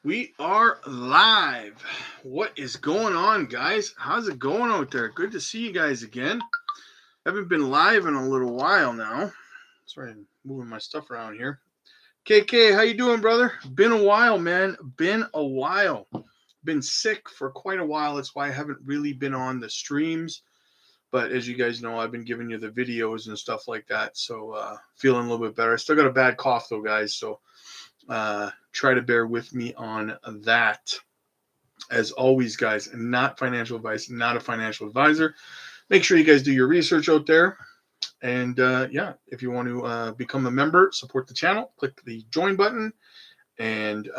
We are live. What is going on, guys? How's it going out there? Good to see you guys again. Haven't been live in a little while now. Sorry, I'm moving my stuff around here. KK, how you doing, brother? Been a while, man. Been a while. Been sick for quite a while. That's why I haven't really been on the streams. But as you guys know, I've been giving you the videos and stuff like that. So feeling a little bit better. I still got a bad cough though, guys. So try to bear with me on that. As always, guys, not financial advice, not a financial advisor. Make sure you guys do your research out there. And yeah, if you want to become a member, support the channel, click the join button, and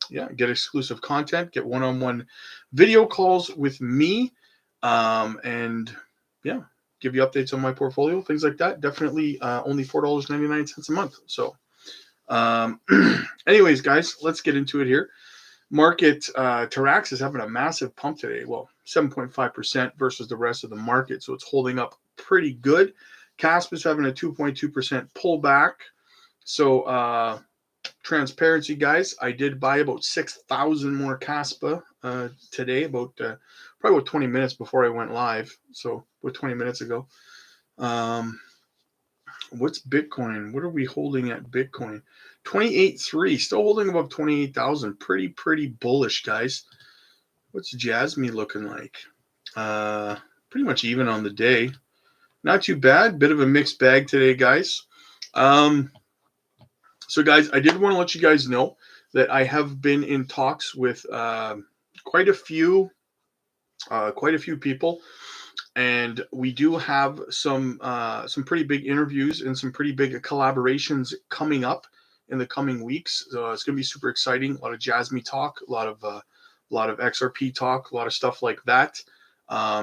yeah, get exclusive content, get one-on-one video calls with me, and yeah, give you updates on my portfolio, things like that. Definitely only $4.99 a month. So, anyways, guys, let's get into it here. Market Tarax is having a massive pump today. Well, 7.5% versus the rest of the market. So it's holding up pretty good. CASP is having a 2.2% pullback. So transparency, guys, I did buy about 6,000 more CASPA today, probably about 20 minutes before I went live. So about 20 minutes ago. What's Bitcoin? What are we holding at Bitcoin? 28.3, still holding above 28,000. Pretty bullish, guys. What's Jasmine looking like? Pretty much even on the day. Not too bad. Bit of a mixed bag today, guys. So, guys, I did want to let you guys know that I have been in talks with quite a few people. And we do have some pretty big interviews and some pretty big collaborations coming up in the coming weeks. So it's going to be super exciting. A lot of Jasmine talk, a lot of XRP talk, a lot of stuff like that.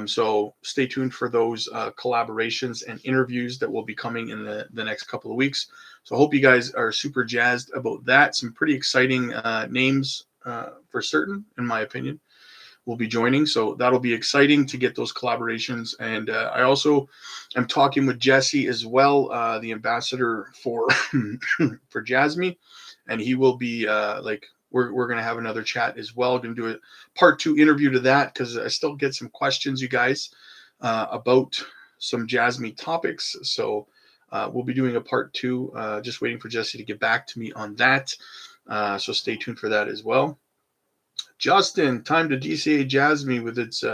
So stay tuned for those collaborations and interviews that will be coming in the next couple of weeks. So I hope you guys are super jazzed about that. Some pretty exciting names for certain, in my opinion, will be joining. So that'll be exciting to get those collaborations. And I also am talking with Jesse as well, the ambassador for for Jasmine, and he will be we're going to have another chat as well. Going to do a part 2 interview to that because I still get some questions, you guys, about some Jasmine topics. So we'll be doing a part 2, just waiting for Jesse to get back to me on that. So stay tuned for that as well. Justin, time to DCA Jasmine with its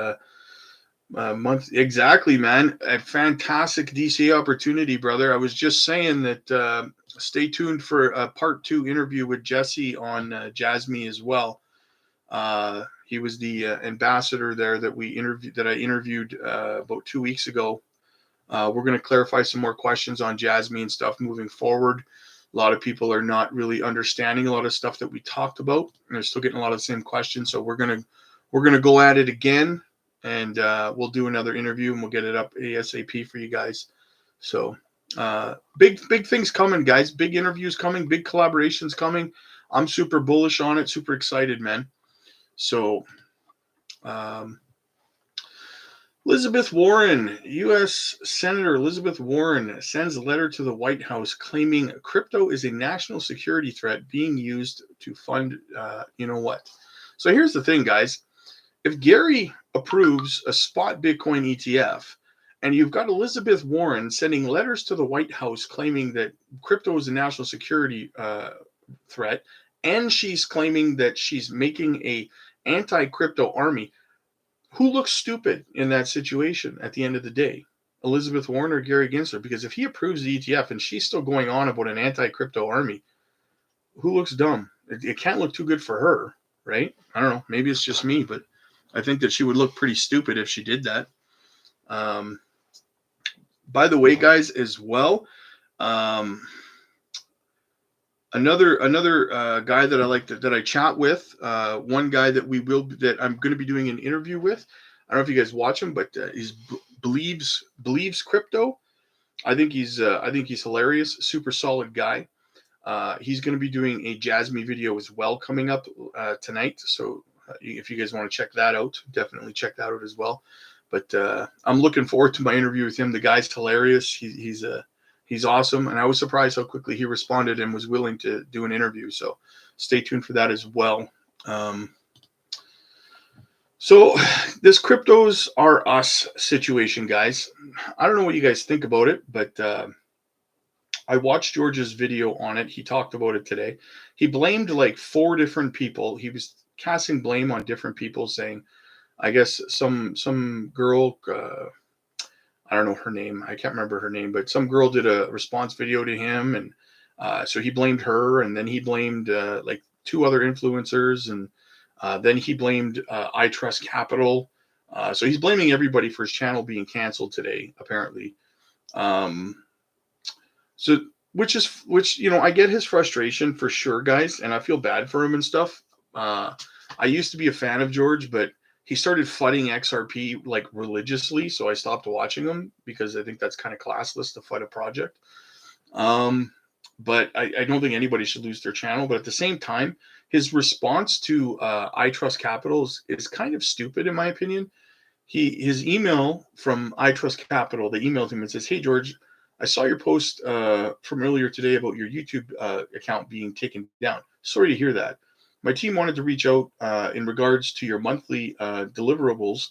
month. Exactly, man. A fantastic DCA opportunity, brother. I was just saying that stay tuned for a part 2 interview with Jesse on Jasmine as well. He was the ambassador there that I interviewed about 2 weeks ago. We're going to clarify some more questions on Jasmine and stuff moving forward. A lot of people are not really understanding a lot of stuff that we talked about, and they're still getting a lot of the same questions. So we're gonna go at it again, and we'll do another interview, and we'll get it up ASAP for you guys. So big things coming, guys. Big interviews coming, big collaborations coming. I'm super bullish on it, super excited, man. So Elizabeth Warren, U.S. Senator Elizabeth Warren sends a letter to the White House claiming crypto is a national security threat being used to fund, you know what. So here's the thing, guys. If Gary approves a spot Bitcoin ETF, and you've got Elizabeth Warren sending letters to the White House claiming that crypto is a national security threat, and she's claiming that she's making a anti-crypto army, who looks stupid in that situation at the end of the day? Elizabeth Warren or Gary Gensler? Because if he approves the ETF and she's still going on about an anti-crypto army, who looks dumb? It can't look too good for her, right? I don't know. Maybe it's just me, but I think that she would look pretty stupid if she did that. By the way, guys, as well, another guy that I like that I chat with, one guy that I'm going to be doing an interview with. I don't know if you guys watch him, but he's believes crypto. I think he's hilarious, super solid guy. He's going to be doing a Jasmine video as well coming up tonight. So if you guys want to check that out, definitely check that out as well. But I'm looking forward to my interview with him. The guy's hilarious. He's He's awesome, and I was surprised how quickly he responded and was willing to do an interview. So stay tuned for that as well. So this cryptos are us situation, guys. I don't know what you guys think about it, but I watched George's video on it. He talked about it today. He blamed like 4 different people. He was casting blame on different people, saying, I guess some girl, I don't know her name. I can't remember her name, but some girl did a response video to him, and so he blamed her, and then he blamed like 2 other influencers, and then he blamed I Trust Capital. So he's blaming everybody for his channel being canceled today, apparently. So which you know, I get his frustration for sure, guys, and I feel bad for him and stuff. I used to be a fan of George, but he started flooding XRP like religiously, so I stopped watching him because I think that's kind of classless to flood a project. But I don't think anybody should lose their channel. But at the same time, his response to I Trust Capital is kind of stupid, in my opinion. His email from I Trust Capital, they emailed him and says, "Hey George, I saw your post from earlier today about your YouTube account being taken down. Sorry to hear that. My team wanted to reach out in regards to your monthly deliverables.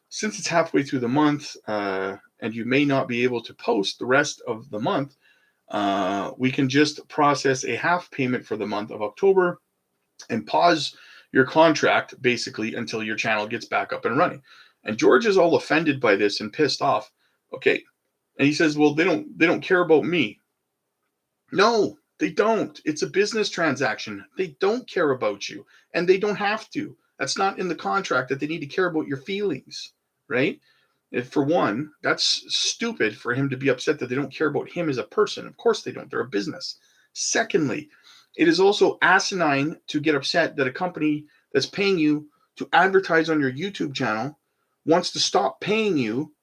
Since it's halfway through the month and you may not be able to post the rest of the month, we can just process a half payment for the month of October and pause your contract basically until your channel gets back up and running." And George is all offended by this and pissed off. Okay. And he says, well, they don't care about me. No, they don't. It's a business transaction. They don't care about you, and they don't have to. That's not in the contract that they need to care about your feelings, right? And for one, that's stupid for him to be upset that they don't care about him as a person. Of course they don't. They're a business. Secondly, it is also asinine to get upset that a company that's paying you to advertise on your YouTube channel wants to stop paying you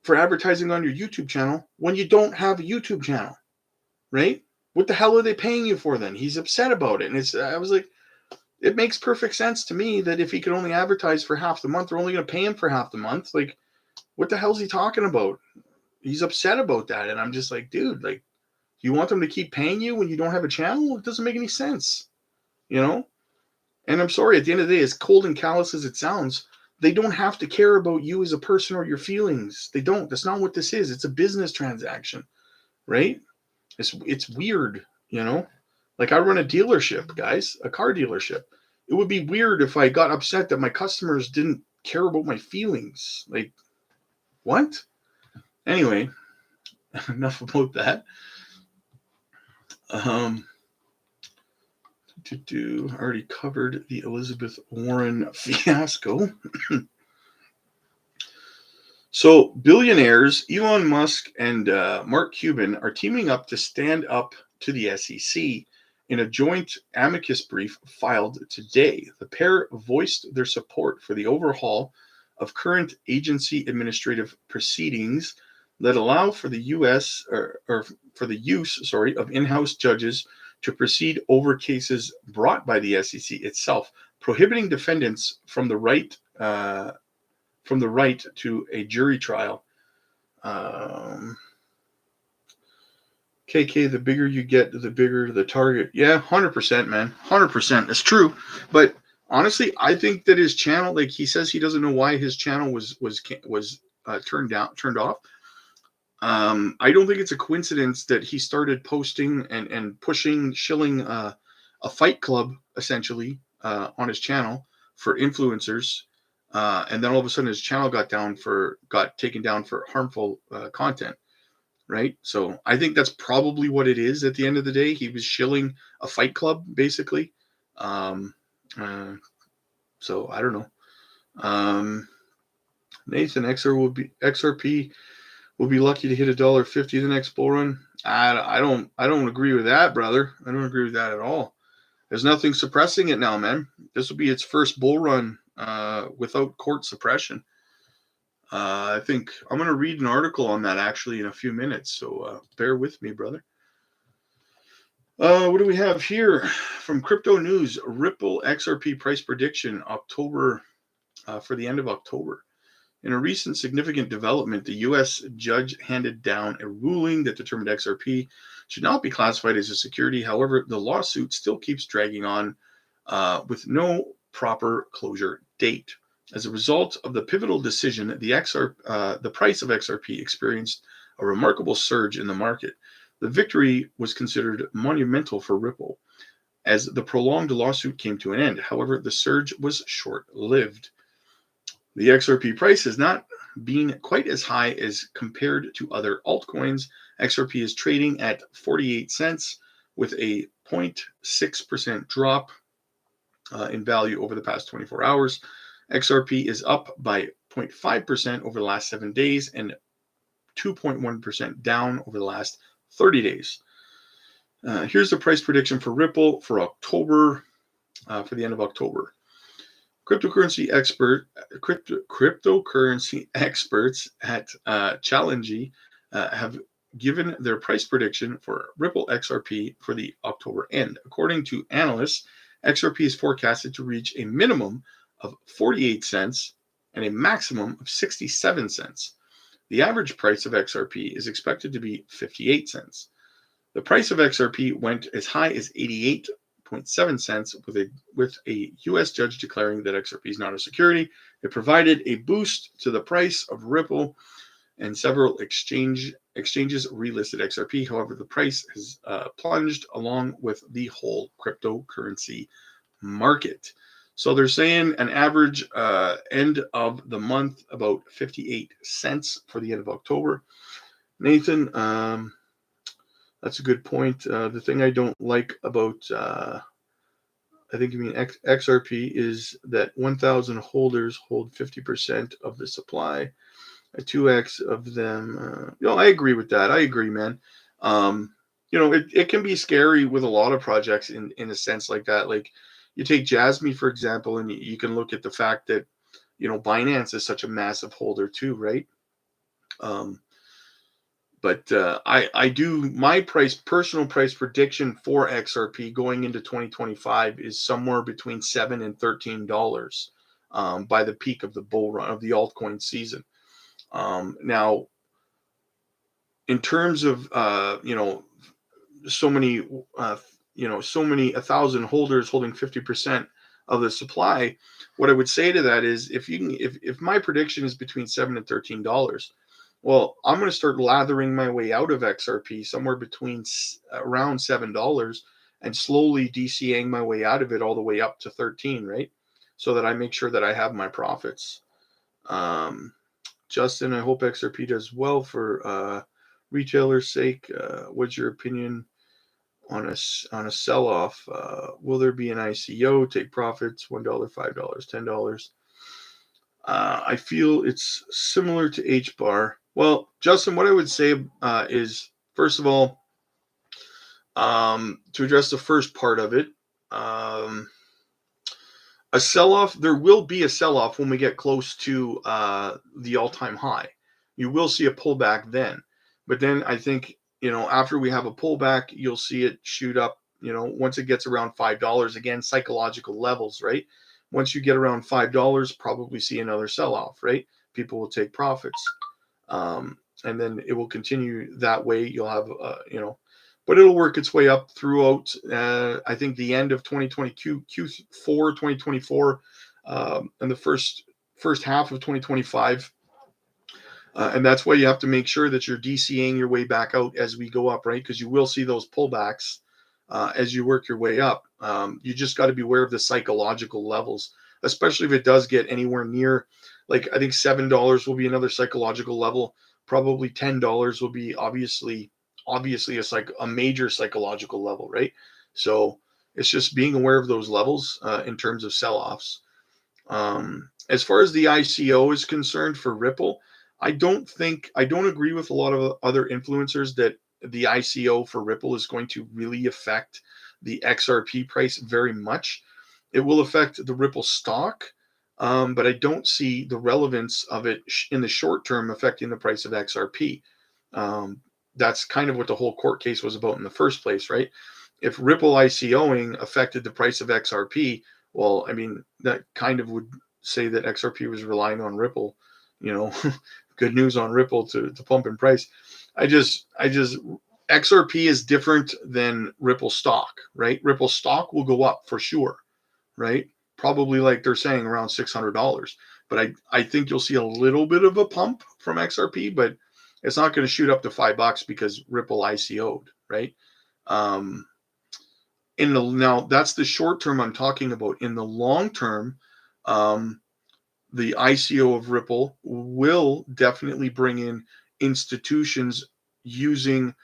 for advertising on your YouTube channel when you don't have a YouTube channel, right? What the hell are they paying you for then? He's upset about it. And I was like, it makes perfect sense to me that if he could only advertise for half the month, they're only going to pay him for half the month. Like, what the hell is he talking about? He's upset about that. And I'm just like, dude, like, you want them to keep paying you when you don't have a channel? It doesn't make any sense, you know? And I'm sorry, at the end of the day, as cold and callous as it sounds, they don't have to care about you as a person or your feelings. They don't. That's not what this is. It's a business transaction, right? It's weird, you know? Like, I run a dealership, guys, a car dealership. It would be weird if I got upset that my customers didn't care about my feelings. Like, what? Anyway, enough about that. I already covered the Elizabeth Warren fiasco. So billionaires Elon Musk and Mark Cuban are teaming up to stand up to the SEC in a joint amicus brief filed today. The pair voiced their support for the overhaul of current agency administrative proceedings that allow for the use of in-house judges to proceed over cases brought by the SEC itself, prohibiting defendants from the right to a jury trial. KK, the bigger you get, the bigger the target. Yeah, 100%, man. 100%. That's true. But honestly, I think that his channel, like he says, he doesn't know why his channel was turned off. I don't think it's a coincidence that he started posting and shilling a fight club essentially on his channel for influencers. And then all of a sudden his channel got taken down for harmful content, right? So I think that's probably what it is at the end of the day. He was shilling a fight club, basically. So I don't know. Nathan, XRP will be lucky to hit $1.50 the next bull run. I don't agree with that, brother. I don't agree with that at all. There's nothing suppressing it now, man. This will be its first bull run without court suppression. I think I'm going to read an article on that actually in a few minutes, so bear with me, brother. What do we have here from Crypto News? Ripple XRP price prediction October for the end of October. In a recent significant development, the U.S. judge handed down a ruling that determined XRP should not be classified as a security. However, the lawsuit still keeps dragging on with no proper closure date. As a result of the pivotal decision, the price of XRP experienced a remarkable surge in the market. The victory was considered monumental for Ripple as the prolonged lawsuit came to an end. However, the surge was short-lived. The XRP price has not been quite as high as compared to other altcoins. XRP is trading at 48 cents with a 0.6% drop in value over the past 24 hours. XRP is up by 0.5% over the last 7 days and 2.1% down over the last 30 days. Here's the price prediction for Ripple for October, for the end of October. Cryptocurrency experts at Challenge have given their price prediction for Ripple XRP for the October end. According to analysts, XRP is forecasted to reach a minimum of 48 cents and a maximum of 67 cents. The average price of XRP is expected to be 58 cents. The price of XRP went as high as 88.7 cents with a U.S. judge declaring that XRP is not a security. It provided a boost to the price of Ripple, and several exchanges relisted XRP. However, the price has plunged along with the whole cryptocurrency market. So they're saying an average end of the month about 58 cents for the end of October. Nathan, that's a good point. The thing I don't like about, I think you mean XRP, is that 1,000 holders hold 50% of the supply. A 2x of them. I agree with that. I agree, man. It can be scary with a lot of projects in a sense like that. Like you take Jasmy, for example, and you can look at the fact that, Binance is such a massive holder too, right? But I do my personal price prediction for XRP going into 2025 is somewhere between $7 and $13 by the peak of the bull run of the altcoin season. Now, in terms of so many 1,000 holders holding 50% of the supply, what I would say to that is if my prediction is between $7 and $13. Well, I'm going to start lathering my way out of XRP somewhere between around $7 and slowly DCAing my way out of it all the way up to 13, right? So that I make sure that I have my profits. Justin, I hope XRP does well for retailers' sake. What's your opinion on a sell-off? Will there be an ICO? Take profits, $1, $5, $10. I feel it's similar to H-bar. Well, Justin, what I would say is, first of all, to address the first part of it, a sell-off, there will be a sell-off when we get close to the all-time high. You will see a pullback then. But then I think, after we have a pullback, you'll see it shoot up, once it gets around $5, again, psychological levels, right? Once you get around $5, probably see another sell-off, right? People will take profits. And then it will continue that way. You'll have, but it'll work its way up throughout, I think, the end of 2022, Q4 2024, and the first half of 2025. And that's why you have to make sure that you're DCAing your way back out as we go up, right? Because you will see those pullbacks as you work your way up. You just got to be aware of the psychological levels, especially if it does get anywhere near, like I think $7 will be another psychological level. Probably $10 will be obviously a major psychological level, right? So it's just being aware of those levels in terms of sell-offs. As far as the ICO is concerned for Ripple, I don't agree with a lot of other influencers that the ICO for Ripple is going to really affect the XRP price very much. It will affect the Ripple stock, but I don't see the relevance of it in the short term affecting the price of XRP. That's kind of what the whole court case was about in the first place, right? If Ripple ICOing affected the price of XRP, well, I mean, that kind of would say that XRP was relying on Ripple you know, good news on Ripple to pump in price. I just XRP is different than Ripple stock, right? Ripple stock will go up for sure, right? Probably like they're saying around $600. But I think you'll see a little bit of a pump from XRP, but it's not going to shoot up to $5 because Ripple ICO'd, right? Now that's the short term I'm talking about. In the long term, the ICO of Ripple will definitely bring in institutions using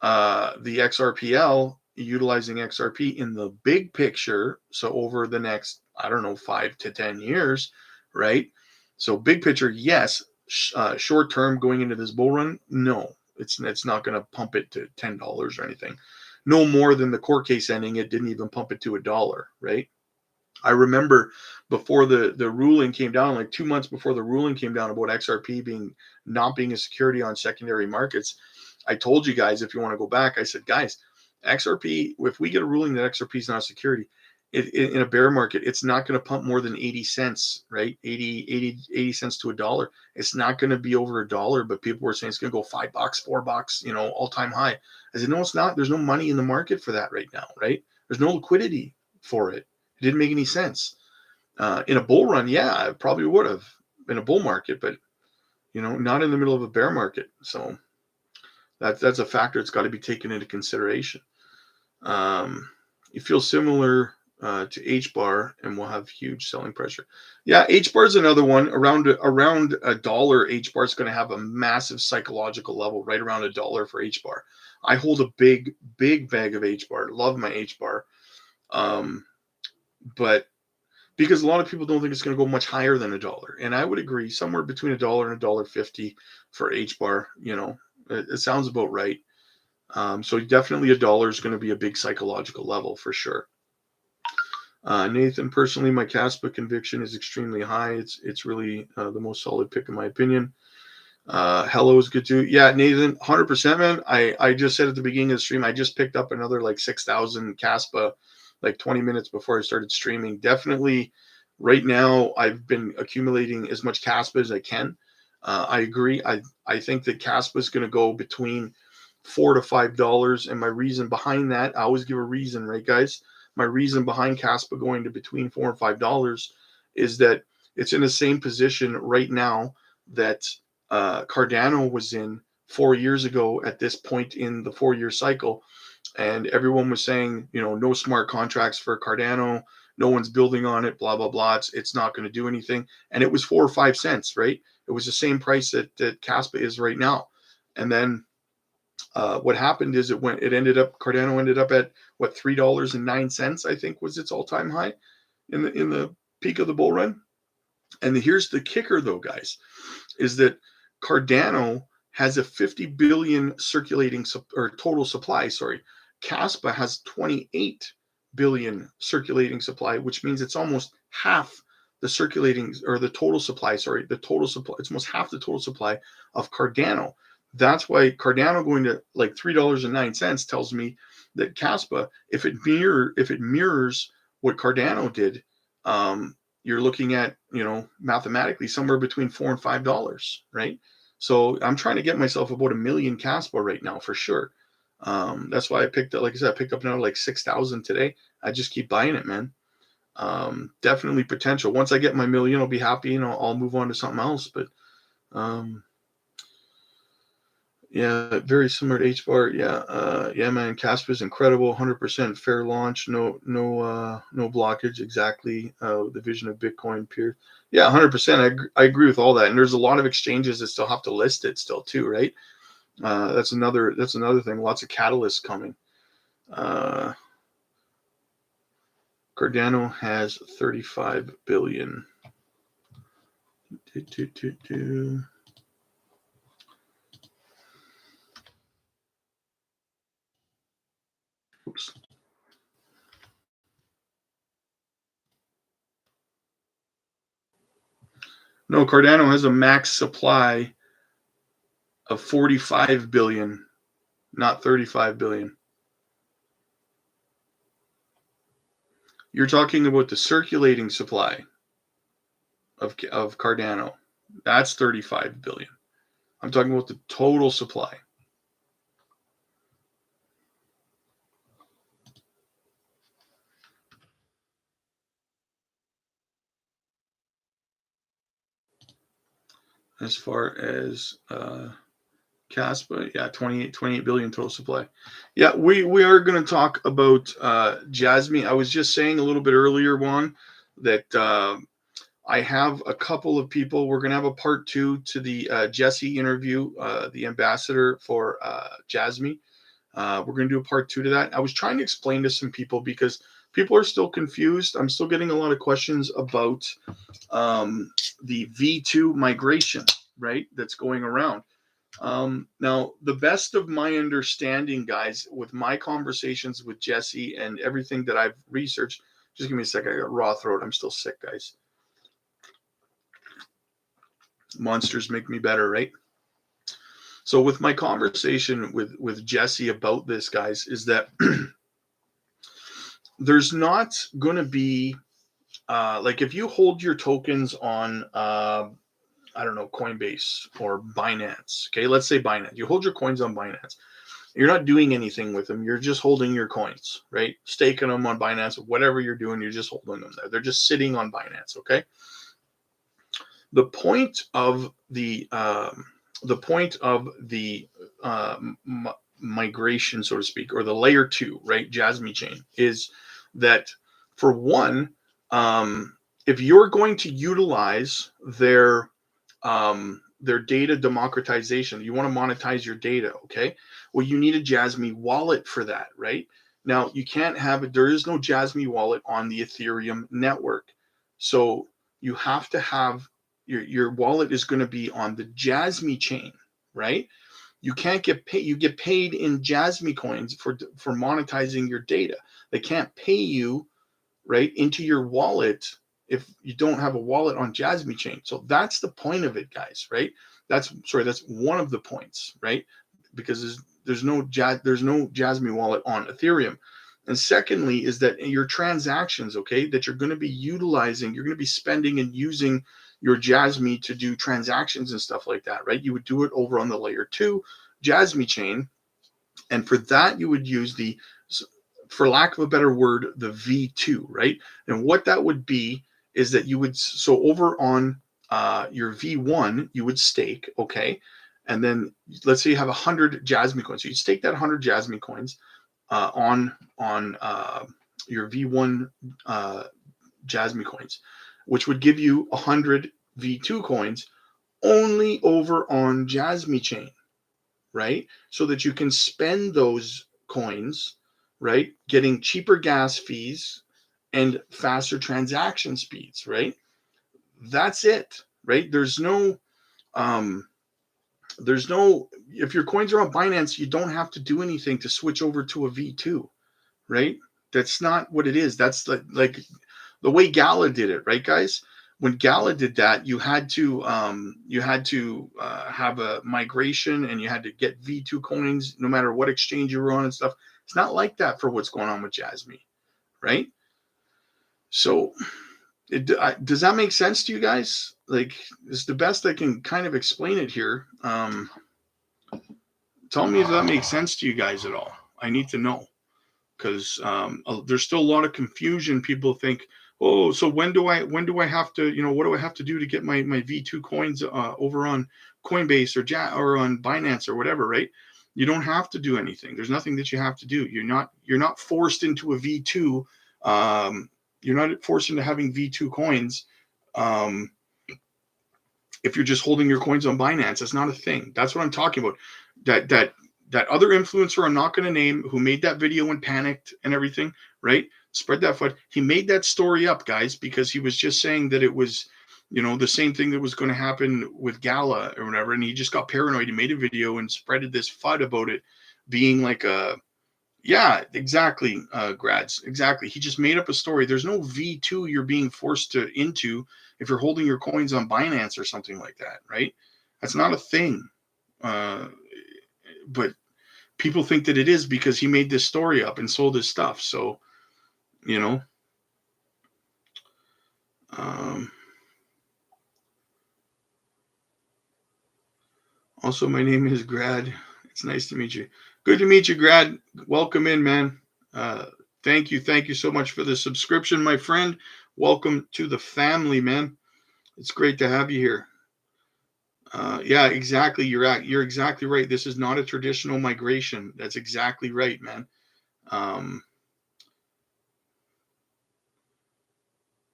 the XRPL, utilizing XRP in the big picture. So over the next, I don't know, 5 to 10 years, right? So big picture, yes. Short term, going into this bull run, no, it's not going to pump it to $10 or anything. No more than the court case ending. It didn't even pump it to $1, right? I remember before the ruling came down, like 2 months before the ruling came down about XRP not being a security on secondary markets, I told you guys, if you want to go back, I said, guys, XRP, if we get a ruling that XRP is not a security, in a bear market, it's not going to pump more than 80 cents, right? 80 cents to $1. It's not going to be over $1, but people were saying it's going to go $5, $4, all time high. I said, no, it's not. There's no money in the market for that right now, right? There's no liquidity for it. It didn't make any sense. In a bull run, yeah, I probably would have in a bull market, but not in the middle of a bear market. So that's a factor that's got to be taken into consideration. You feel similar to H bar and will have huge selling pressure. Yeah, H bar is another one. Around $1, H bar is going to have a massive psychological level, right around $1 for H bar. I hold a big bag of H bar. Love my H bar, but because a lot of people don't think it's going to go much higher than $1, and I would agree, somewhere between $1 and $1.50 for H bar. It sounds about right. So definitely $1 is going to be a big psychological level for sure. Nathan, personally, my Caspa conviction is extremely high. It's really the most solid pick in my opinion. Hello is good too. Yeah, Nathan, 100%, man. I just said at the beginning of the stream, I just picked up another like 6,000 Caspa like 20 minutes before I started streaming. Definitely right now I've been accumulating as much Caspa as I can. I agree. I think that Caspa is going to go between $4 to $5. And my reason behind that, I always give a reason, right, guys? My reason behind Caspa going to between $4 and $5 is that it's in the same position right now that Cardano was in 4 years ago at this point in the 4-year cycle. And everyone was saying, no smart contracts for Cardano. No one's building on it, blah, blah, blah. It's not going to do anything. And it was 4 or 5 cents, right? It was the same price that Caspa is right now. And then what happened is Cardano ended up at what, $3.09, I think was its all-time high in the peak of the bull run. And here's the kicker though, guys, is that Cardano has a 50 billion circulating or total supply. Sorry, Caspa has 28 billion circulating supply, which means it's almost half the circulating or the total supply. Sorry, the total supply. It's almost half the total supply of Cardano. That's why Cardano going to like $3.09 tells me that Caspa, if it mirrors what Cardano did, you're looking at, mathematically somewhere between $4 and $5, right? So I'm trying to get myself about 1 million Caspa right now for sure. That's why I picked up, like I said, I picked up now like 6,000 today. I just keep buying it, man. Definitely potential. Once I get my million, I'll be happy and I'll move on to something else. But yeah, very similar to HBAR. Yeah, man. Caspa is incredible. 100% fair launch. No blockage. Exactly. The vision of Bitcoin peer. Yeah, 100%. I agree with all that. And there's a lot of exchanges that still have to list it still too, right? That's another thing. Lots of catalysts coming. Cardano has 35 billion. Oops. No, Cardano has a max supply of 45 billion, not 35 billion. You're talking about the circulating supply of Cardano. That's 35 billion. I'm talking about the total supply. As far as Caspa, yeah, 28 billion total supply. Yeah, we are going to talk about Jasmine. I was just saying a little bit earlier, Juan, that I have a couple of people. We're going to have a part 2 to the Jesse interview, the ambassador for Jasmine. We're going to do a part 2 to that. I was trying to explain to some people because people are still confused. I'm still getting a lot of questions about the V2 migration, right? That's going around. Now, the best of my understanding, guys, with my conversations with Jesse and everything that I've researched, just give me a second. I got raw throat. I'm still sick, guys. Monsters make me better, right? So, with my conversation with Jesse about this, guys, is that there's not going to be like if you hold your tokens on I don't know, Coinbase or Binance. Okay, let's say Binance. You hold your coins on Binance. You're not doing anything with them. You're just holding your coins, right? Staking them on Binance, whatever you're doing, you're just holding them there. They're just sitting on Binance, okay? The point of the migration, so to speak, or the layer 2, right, Jasmine chain, is that for one, if you're going to utilize their data democratization, you want to monetize your data, okay? Well, you need a Jasmine wallet for that, right? Now, you can't have it. There is no Jasmine wallet on the Ethereum network, so you have to have your wallet is going to be on the Jasmine chain, right? You can't get paid. You get paid in Jasmine coins for monetizing your data. They can't pay you right into your wallet if you don't have a wallet on Jasmine chain. So that's the point of it, guys, right? That's one of the points, right? Because there's no Jasmine wallet on Ethereum. And secondly is that your transactions, okay, that you're going to be utilizing, you're going to be spending and using your Jasmine to do transactions and stuff like that, right? You would do it over on the layer 2 Jasmine chain. And for that, you would use for lack of a better word, the V2, right? And what that would be is that you would, so over on your V1, you would stake, okay? And then let's say you have 100 Jasmine coins. So you stake that 100 Jasmine coins on your V1 Jasmine coins, which would give you 100 V2 coins only over on Jasmine chain, right? So that you can spend those coins, right? Getting cheaper gas fees and faster transaction speeds, right? That's it, right? Um, if your coins are on Binance, you don't have to do anything to switch over to a V2, right? That's not what it is. That's like the way Gala did it, right, guys? When Gala did that, you had to have a migration and you had to get V2 coins no matter what exchange you were on and stuff. It's not like that for what's going on with Jasmine, right? So, does that make sense to you guys? Like, it's the best I can kind of explain it here. Tell me if that makes sense to you guys at all. I need to know because there's still a lot of confusion. People think, oh, so when do I have to, what do I have to do to get my V2 coins over on Coinbase or on Binance or whatever, right? You don't have to do anything. There's nothing that you have to do. You're not forced into a V2. You're not forced into having V2 coins. If you're just holding your coins on Binance, that's not a thing. That's what I'm talking about. That other influencer I'm not going to name who made that video and panicked and everything, right? Spread that FUD. He made that story up, guys, because he was just saying that it was, the same thing that was going to happen with Gala or whatever. And he just got paranoid. He made a video and spreaded this FUD about it being like yeah, exactly, grads. Exactly. He just made up a story. There's no V2 you're being forced into if you're holding your coins on Binance or something like that, right? That's not a thing. But people think that it is because he made this story up and sold his stuff. So, you know, um, Also, my name is Grad. It's nice to meet you. Good to meet you, Grad. Welcome in, man. Uh, thank you. Thank you so much for the subscription, my friend. Welcome to the family, man. It's great to have you here. Yeah, exactly. You're exactly right. This is not a traditional migration. That's exactly right, man. Um,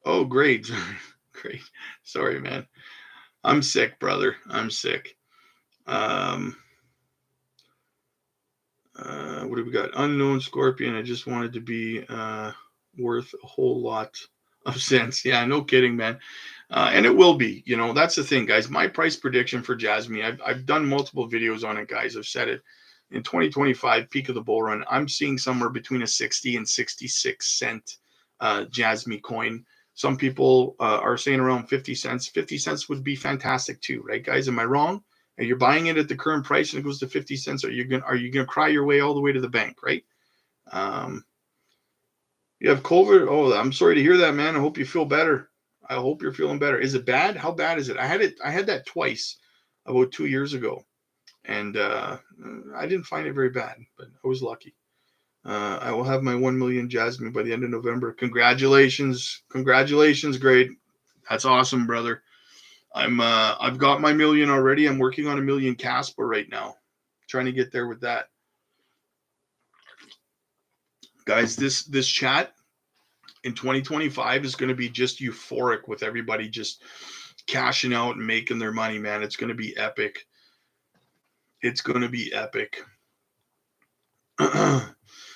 oh, great. Great. Sorry, man. I'm sick, brother. I'm sick. Um, what do we got? Unknown Scorpion. I just wanted to be worth a whole lot of cents. Yeah, no kidding, man. And it will be. You know, that's the thing, guys. My price prediction for Jasmine, I've done multiple videos on it, guys. I've said it. In 2025, peak of the bull run, I'm seeing somewhere between a 60 and 66 cent Jasmine coin. Some people are saying around 50 cents. 50 cents would be fantastic too, right, guys? Am I wrong? And you're buying it at the current price and it goes to 50 cents. Are you gonna cry your way all the way to the bank, right? Um, you have COVID. Oh, I'm sorry to hear that, man. I hope you feel better. I hope you're feeling better. Is it bad? How bad is it? I had that twice about 2 years ago, and I didn't find it very bad, but I was lucky. I will have my 1 million Jasmine by the end of November. Congratulations, congratulations, great. That's awesome, brother. I've got my million already. I'm working on a million Casper right now, trying to get there with that. Guys, this chat in 2025 is going to be just euphoric with everybody just cashing out and making their money, man. It's going to be epic. It's going to be epic.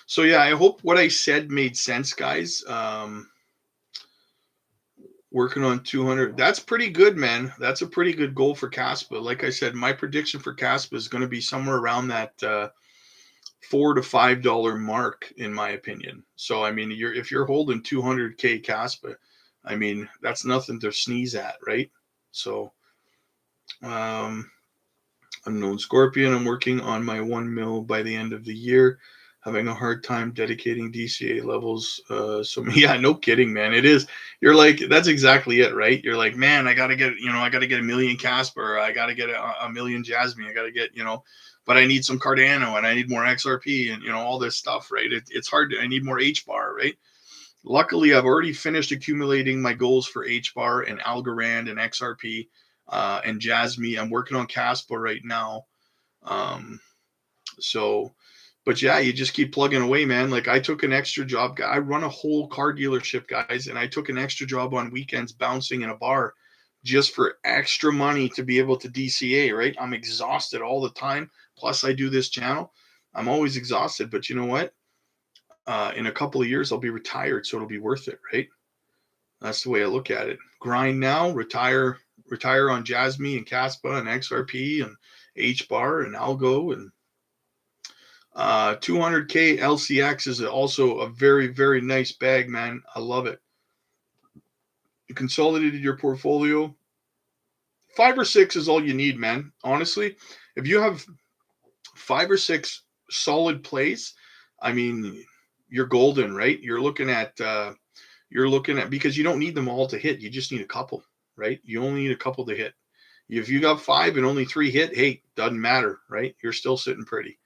So yeah, I hope what I said made sense, guys. Working on 200. That's pretty good, man. That's a pretty good goal for Caspa. Like I said, my prediction for Caspa is going to be somewhere around that $4 to $5 mark, in my opinion. So I mean, if you're holding 200K Caspa, I mean that's nothing to sneeze at, right? So, Unknown Scorpion. I'm working on my 1 mil by the end of the year. Having a hard time dedicating DCA levels. So yeah, no kidding, man. It is. You're like, that's exactly it, right? You're like, man, I gotta get a million Casper. I gotta get a million Jasmine. I gotta get, but I need some Cardano and I need more XRP and all this stuff, right? It's hard. I need more H bar, right? Luckily, I've already finished accumulating my goals for H bar and Algorand and XRP and Jasmine. I'm working on Casper right now. So, but yeah, you just keep plugging away, man. Like I took an extra job. I run a whole car dealership, guys, and I took an extra job on weekends bouncing in a bar just for extra money to be able to DCA, right? I'm exhausted all the time. Plus, I do this channel. I'm always exhausted, but you know what? In a couple of years, I'll be retired, so it'll be worth it, right? That's the way I look at it. Grind now, retire on Jasmine and Caspa and XRP and H bar and Algo and 200K LCX is also a very, very nice bag, man. I love it. You consolidated your portfolio. 5 or 6 is all you need, man. Honestly, if you have 5 or 6 solid plays, I mean, you're golden, right? You're looking at because you don't need them all to hit. You just need a couple, right? You only need a couple to hit. If you got 5 and only 3 hit, hey, doesn't matter, right? You're still sitting pretty.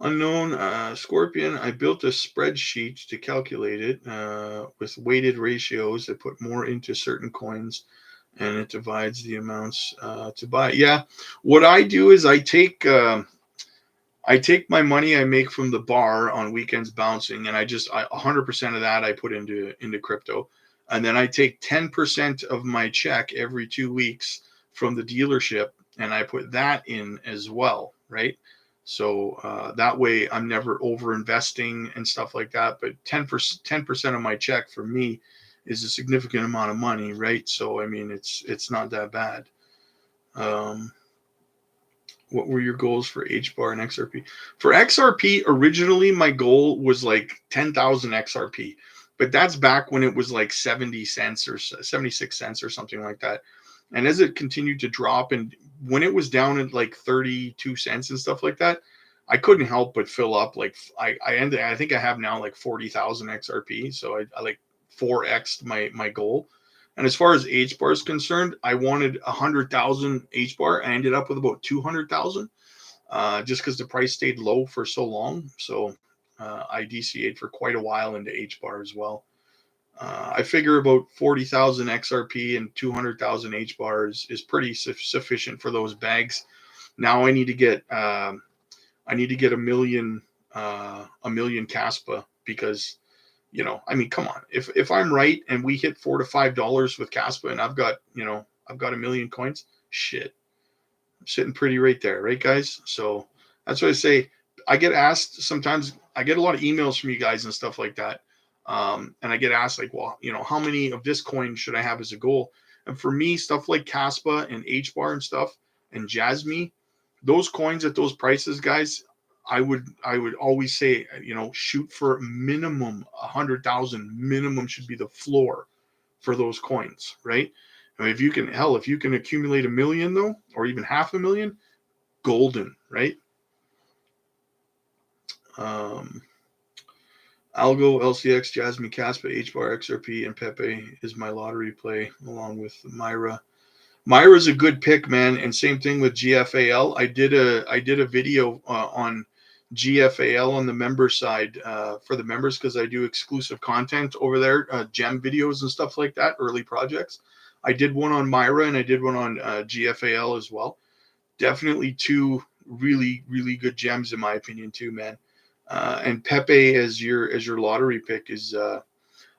Unknown Scorpion. I built a spreadsheet to calculate it with weighted ratios. I put more into certain coins, and it divides the amounts to buy. Yeah, what I do is I take my money I make from the bar on weekends bouncing, and 100% of that I put into crypto, and then I take 10% of my check every 2 weeks from the dealership, and I put that in as well, right? So that way I'm never over investing and stuff like that. But 10% of my check for me is a significant amount of money, right? So I mean, it's not that bad. What were your goals for H bar and XRP? For XRP, originally my goal was like 10,000 XRP, but that's back when it was like 70 cents or 76 cents or something like that. And as it continued to drop, and when it was down at like 32 cents and stuff like that, I couldn't help but fill up. Like I think I have now like 40,000 XRP. So I like 4x'd my goal. And as far as H bar is concerned, I wanted 100,000 H bar. I ended up with about 200,000, just because the price stayed low for so long. So I DCA'd for quite a while into H bar as well. I figure about 40,000 XRP and 200,000 H bar is pretty sufficient for those bags. Now I need to get a million Caspa, because, you know, I mean, come on, if I'm right and we hit $4 to $5 with Caspa and I've got a million coins, shit, I'm sitting pretty right there, right, guys? So that's what I say. I get asked sometimes, I get a lot of emails from you guys and stuff like that. And I get asked, like, well, you know, how many of this coin should I have as a goal? And for me, stuff like Caspa and H bar and stuff and Jasmy, those coins at those prices, guys, I would always say, you know, shoot for minimum 100,000. Minimum should be the floor for those coins, right? I mean, if you can accumulate a million though, or even 500,000, golden, right? Algo, LCX, Jasmy, Caspa, HBAR, XRP, and Pepe is my lottery play, along with Myra. Myra's a good pick, man, and same thing with GFAL. I did a video on GFAL on the member side, for the members, because I do exclusive content over there, gem videos and stuff like that, early projects. I did one on Myra and I did one on GFAL as well. Definitely two really, really good gems in my opinion too, man. And Pepe as your lottery pick is, I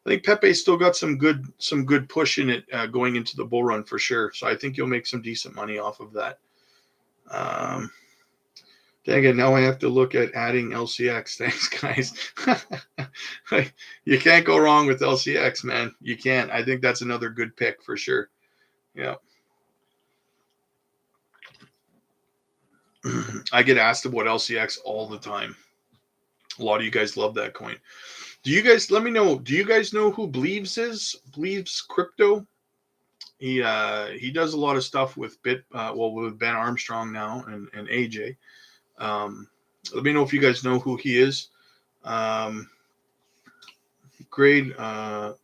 think Pepe's still got some good push in it, going into the bull run for sure. So I think you'll make some decent money off of that. Dang it, now I have to look at adding LCX. Thanks, guys. You can't go wrong with LCX, man. You can't. I think that's another good pick for sure. Yeah. I get asked about LCX all the time. A lot of you guys love that coin. Do you guys, let me know, do you guys know who Bleaves is? Bleaves Crypto? He does a lot of stuff with with Ben Armstrong now and AJ. Let me know if you guys know who he is. Great. I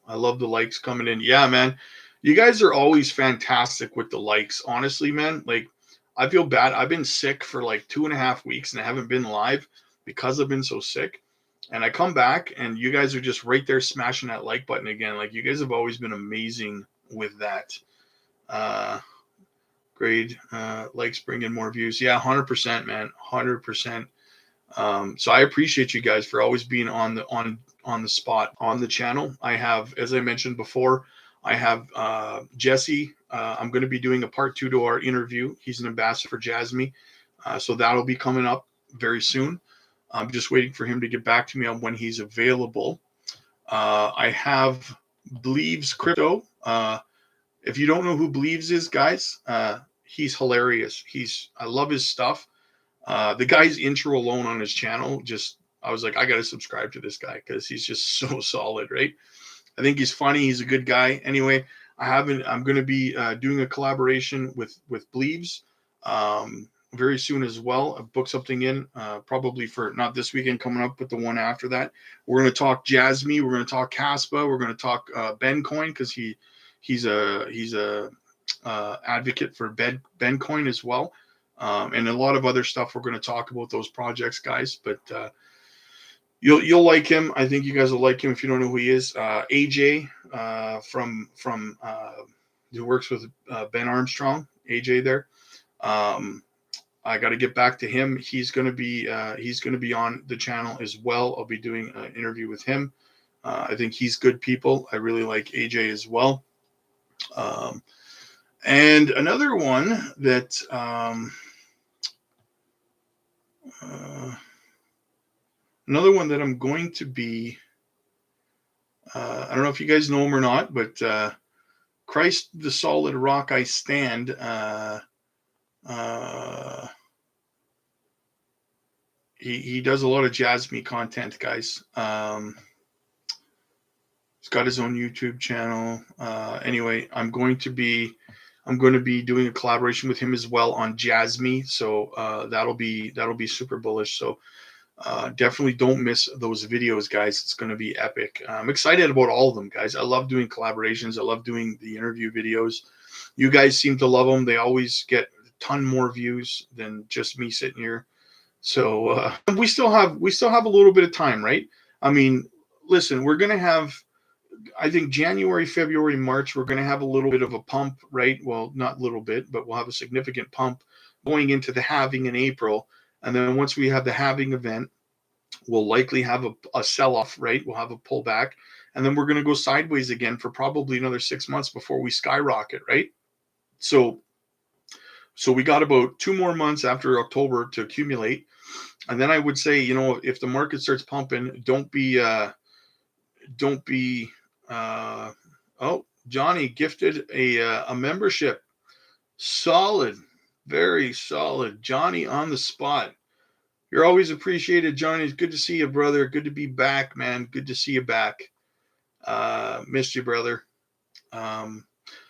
love the likes coming in. Yeah, man. You guys are always fantastic with the likes. Honestly, man, like, I feel bad. I've been sick for like 2.5 weeks and I haven't been live because I've been so sick. And I come back and you guys are just right there smashing that like button again. Like, you guys have always been amazing with that. Great. Likes bring in more views. Yeah, 100%, man. 100%. So I appreciate you guys for always being on the spot on the channel. I have, as I mentioned before, I have Jesse. I'm going to be doing a part 2 to our interview. He's an ambassador for Jasmy. So that'll be coming up very soon. I'm just waiting for him to get back to me on when he's available. I have Bleaves Crypto. If you don't know who Bleaves is, guys, he's hilarious. I love his stuff. The guy's intro alone on his channel, I was like, I got to subscribe to this guy because he's just so solid, right? I think he's funny. He's a good guy. Anyway, I'm going to be doing a collaboration with Bleaves very soon as well. I booked something in probably for not this weekend coming up, but the one after that. We're going to talk Jasmy. We're going to talk Caspa. We're going to talk Bencoin, because he's a advocate for Bencoin as well. And a lot of other stuff. We're going to talk about those projects, guys, but you'll like him. I think you guys will like him if you don't know who he is. AJ from who works with Ben Armstrong, AJ there. I got to get back to him. He's going to be on the channel as well. I'll be doing an interview with him. I think he's good people. I really like AJ as well. And another one that I'm going to be, I don't know if you guys know him or not, but Christ the Solid Rock I Stand. He does a lot of Jasmy content, guys. He's got his own YouTube channel. Anyway, I'm going to be doing a collaboration with him as well on Jasmy. So that'll be super bullish. So Definitely don't miss those videos, guys. It's going to be epic. I'm excited about all of them, guys. I love doing collaborations. I love doing the interview videos. You guys seem to love them. They always get a ton more views than just me sitting here. So we still have a little bit of time, right? I mean, listen, we're going to have, I think, January, February, March, we're going to have a little bit of a pump, right? Well, not a little bit, but we'll have a significant pump going into the halving in April. And then once we have the halving event, we'll likely have a sell-off, right? We'll have a pullback. And then we're going to go sideways again for probably another 6 months before we skyrocket, right? So we got about 2 more months after October to accumulate. And then I would say, you know, if the market starts pumping, don't be oh, Johnny gifted a membership. Solid, very solid. Johnny on the spot. You're always appreciated, Johnny. It's good to see you, brother. Good to be back, man. Good to see you back. Missed you, brother.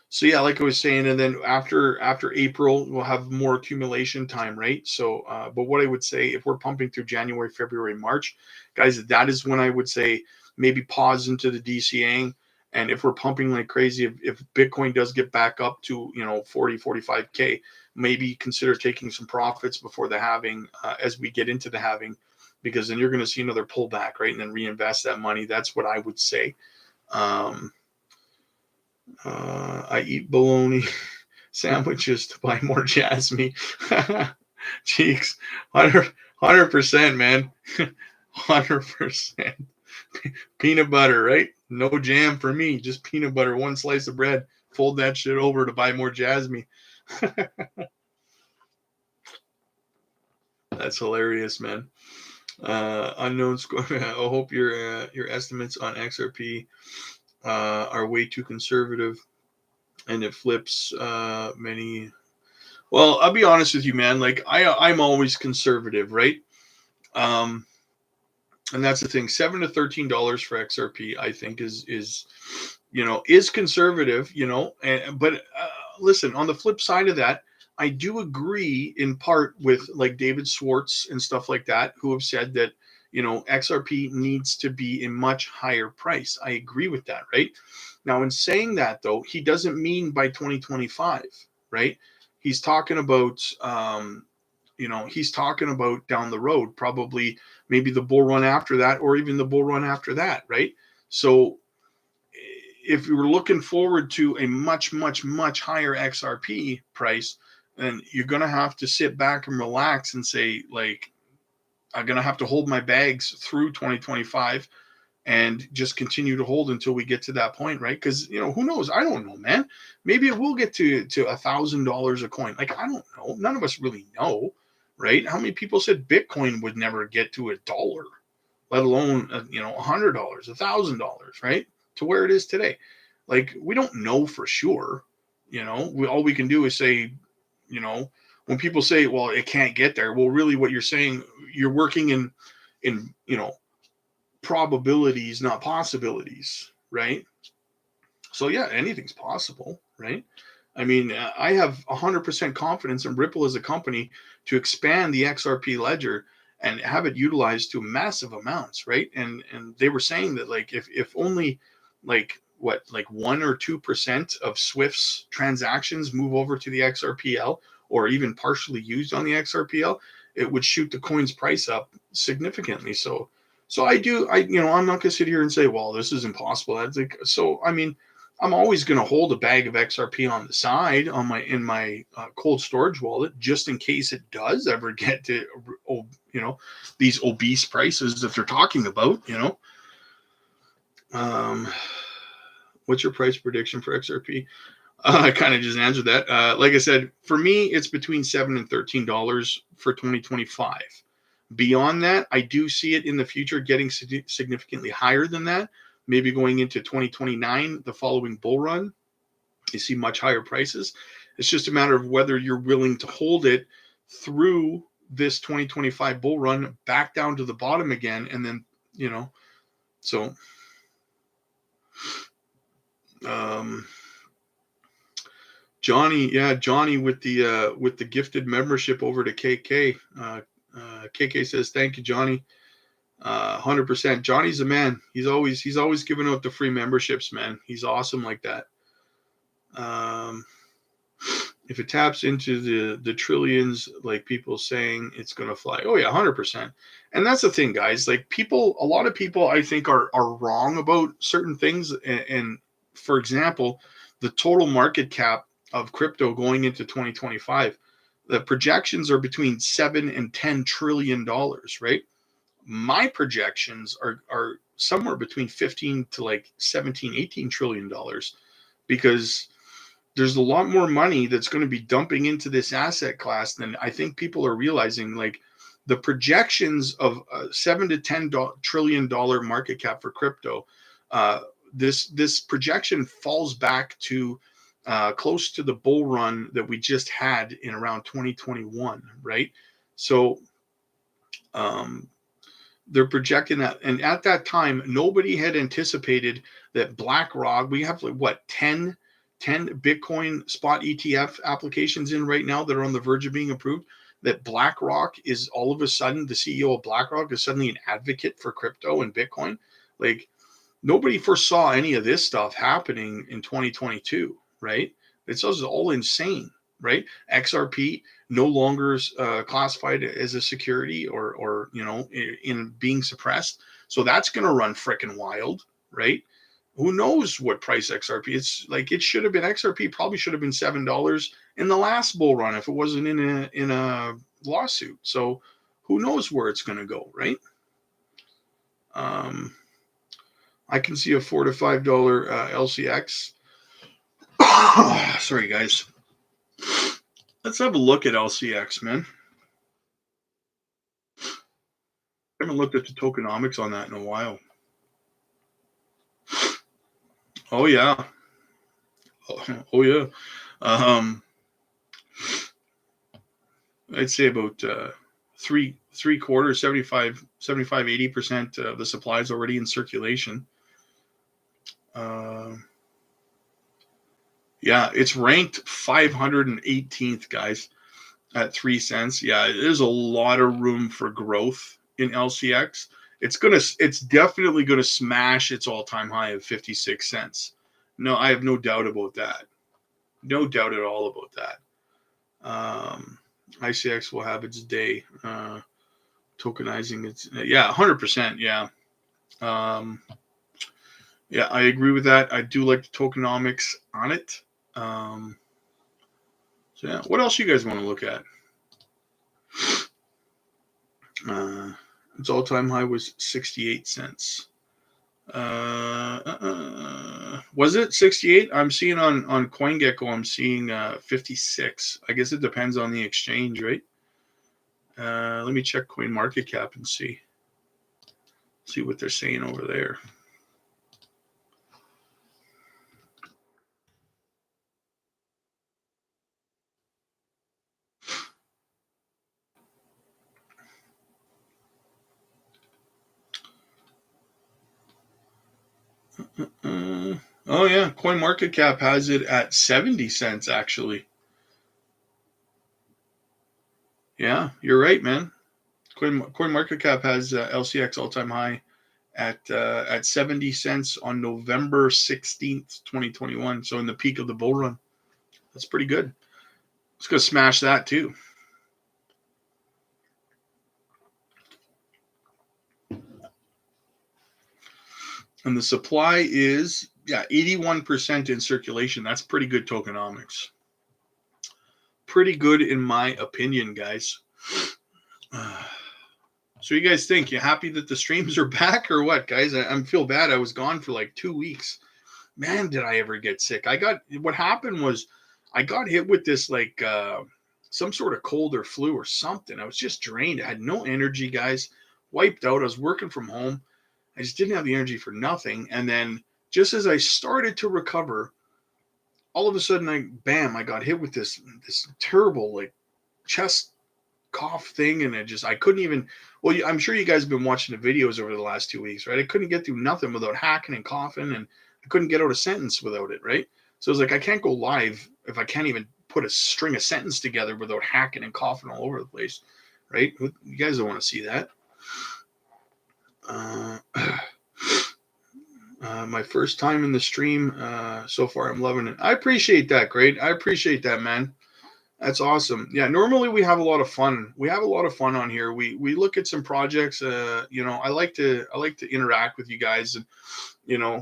So yeah, like I was saying, and then after April, we'll have more accumulation time, right? So, but what I would say, if we're pumping through January, February, March, guys, that is when I would say maybe pause into the DCAing. And if we're pumping like crazy, if Bitcoin does get back up to, you know, 40, 45K, maybe consider taking some profits before the halving as we get into the halving, because then you're going to see another pullback, right? And then reinvest that money. That's what I would say. I eat bologna sandwiches to buy more Jasmine. Cheeks, 100%, man. 100%. Peanut butter, right? No jam for me, just peanut butter, one slice of bread. Fold that shit over to buy more Jasmine. That's hilarious, man. Unknown score. I hope your estimates on XRP are way too conservative, and it flips many. Well, I'll be honest with you, man. Like I'm always conservative, right? And that's the thing. $7 to $13 for XRP, I think, is conservative, you know. But listen, on the flip side of that, I do agree in part with like David Schwartz and stuff like that, who have said that, you know, XRP needs to be a much higher price. I agree with that, right? Now, in saying that, though, he doesn't mean by 2025, right? He's talking about, he's talking about down the road, probably maybe the bull run after that, or even the bull run after that, right? So if you were looking forward to a much, much, much higher XRP price, then you're going to have to sit back and relax and say, like, I'm going to have to hold my bags through 2025 and just continue to hold until we get to that point, right? Because, you know, who knows? I don't know, man. Maybe it will get to $1,000 a coin. Like, I don't know. None of us really know, right? How many people said Bitcoin would never get to $1, let alone, $100, $1,000, right? To where it is today. Like, we don't know for sure. You know, all we can do is say, you know, when people say, well, it can't get there. Well, really what you're saying, you're working in, probabilities, not possibilities, right? So yeah, anything's possible, right? I mean, I have 100% confidence in Ripple as a company to expand the XRP ledger and have it utilized to massive amounts, right? And they were saying that, like, if only like 1 or 2% of Swift's transactions move over to the XRPL, or even partially used on the XRPL, it would shoot the coin's price up significantly. So I'm not going to sit here and say, well, this is impossible. I mean, I'm always going to hold a bag of XRP on the side in my cold storage wallet, just in case it does ever get to, these obese prices that they're talking about, What's your price prediction for XRP? I kind of just answered that. Like I said, for me, it's between $7 and $13 for 2025. Beyond that, I do see it in the future getting significantly higher than that. Maybe going into 2029, the following bull run, you see much higher prices. It's just a matter of whether you're willing to hold it through this 2025 bull run back down to the bottom again, and then, so Johnny with the gifted membership over to KK. KK says, thank you, Johnny. 100%. Johnny's a man. He's always giving out the free memberships, man. He's awesome like that. If it taps into the trillions, like people saying, it's going to fly. Oh yeah, 100%. And that's the thing, guys. Like a lot of people, I think, are wrong about certain things. And for example, the total market cap of crypto going into 2025, the projections are between $7 and $10 trillion, right? My projections are somewhere between 15 to like 17, 18 trillion dollars, because there's a lot more money that's going to be dumping into this asset class than I think people are realizing. Like the projections of $7 to $10 trillion market cap for crypto, this projection falls back to close to the bull run that we just had in around 2021, right? So they're projecting that, and at that time, nobody had anticipated that BlackRock. We have like what 10 Bitcoin spot ETF applications in right now that are on the verge of being approved. That BlackRock is all of a sudden, the CEO of BlackRock is suddenly an advocate for crypto and Bitcoin. Like nobody foresaw any of this stuff happening in 2022, right? It's all insane, right? XRP no longer classified as a security or in being suppressed. So that's going to run freaking wild, right? Who knows what price XRP? It's like it should have been XRP probably should have been $7 in the last bull run if it wasn't in a lawsuit. So who knows where it's going to go, right? I can see a $4 to $5 LCX. Sorry, guys. Let's have a look at LCX, man. I haven't looked at the tokenomics on that in a while. Oh yeah. Oh yeah. I'd say about three quarters, 75, 80% of the supply is already in circulation. Yeah, it's ranked 518th, guys, at 3 cents. Yeah, there's a lot of room for growth in LCX. It's definitely gonna smash its all-time high of 56 cents. No, I have no doubt about that. No doubt at all about that. ICX will have its day. Tokenizing its 100%. Yeah. Yeah, I agree with that. I do like the tokenomics on it. So yeah, what else you guys want to look at? Its all-time high was 68 cents. Was it 68? I'm seeing on CoinGecko, I'm seeing 56. I guess it depends on the exchange, right? Let me check CoinMarketCap and see what they're saying over there. Oh yeah, CoinMarketCap has it at 70 cents actually. Yeah, you're right, man. CoinMarketCap has LCX all-time high at 70 cents on November 16th, 2021. So in the peak of the bull run. That's pretty good. It's going to smash that too. And the supply is 81% in circulation. That's pretty good tokenomics. Pretty good in my opinion, guys. So you guys think, you happy that the streams are back or what, guys? I feel bad. I was gone for like 2 weeks. Man, did I ever get sick. What happened was I got hit with this like some sort of cold or flu or something. I was just drained. I had no energy, guys. Wiped out. I was working from home. I just didn't have the energy for nothing. And then just as I started to recover, all of a sudden I got hit with this terrible like chest cough thing. And I couldn't even, well, I'm sure you guys have been watching the videos over the last 2 weeks, right? I couldn't get through nothing without hacking and coughing, and I couldn't get out a sentence without it, right? So it's like, I can't go live if I can't even put a string of sentence together without hacking and coughing all over the place. right? You guys don't want to see that. My first time in the stream. So far, I'm loving it. I appreciate that. Great. I appreciate that, man. That's awesome. Yeah, normally we have a lot of fun. We have a lot of fun on here. We look at some projects. I like to interact with you guys, and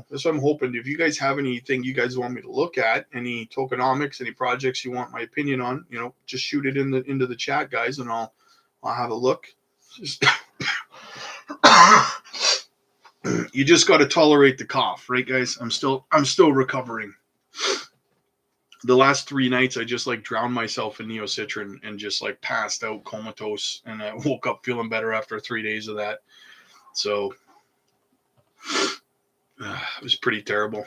that's what I'm hoping. If you guys have anything you guys want me to look at, any tokenomics, any projects you want my opinion on, just shoot it into the chat, guys, and I'll have a look. Just you just got to tolerate the cough, right, guys? I'm still recovering. The last 3 nights, I just drowned myself in neocitrin and just passed out comatose, and I woke up feeling better after 3 days of that. So it was pretty terrible.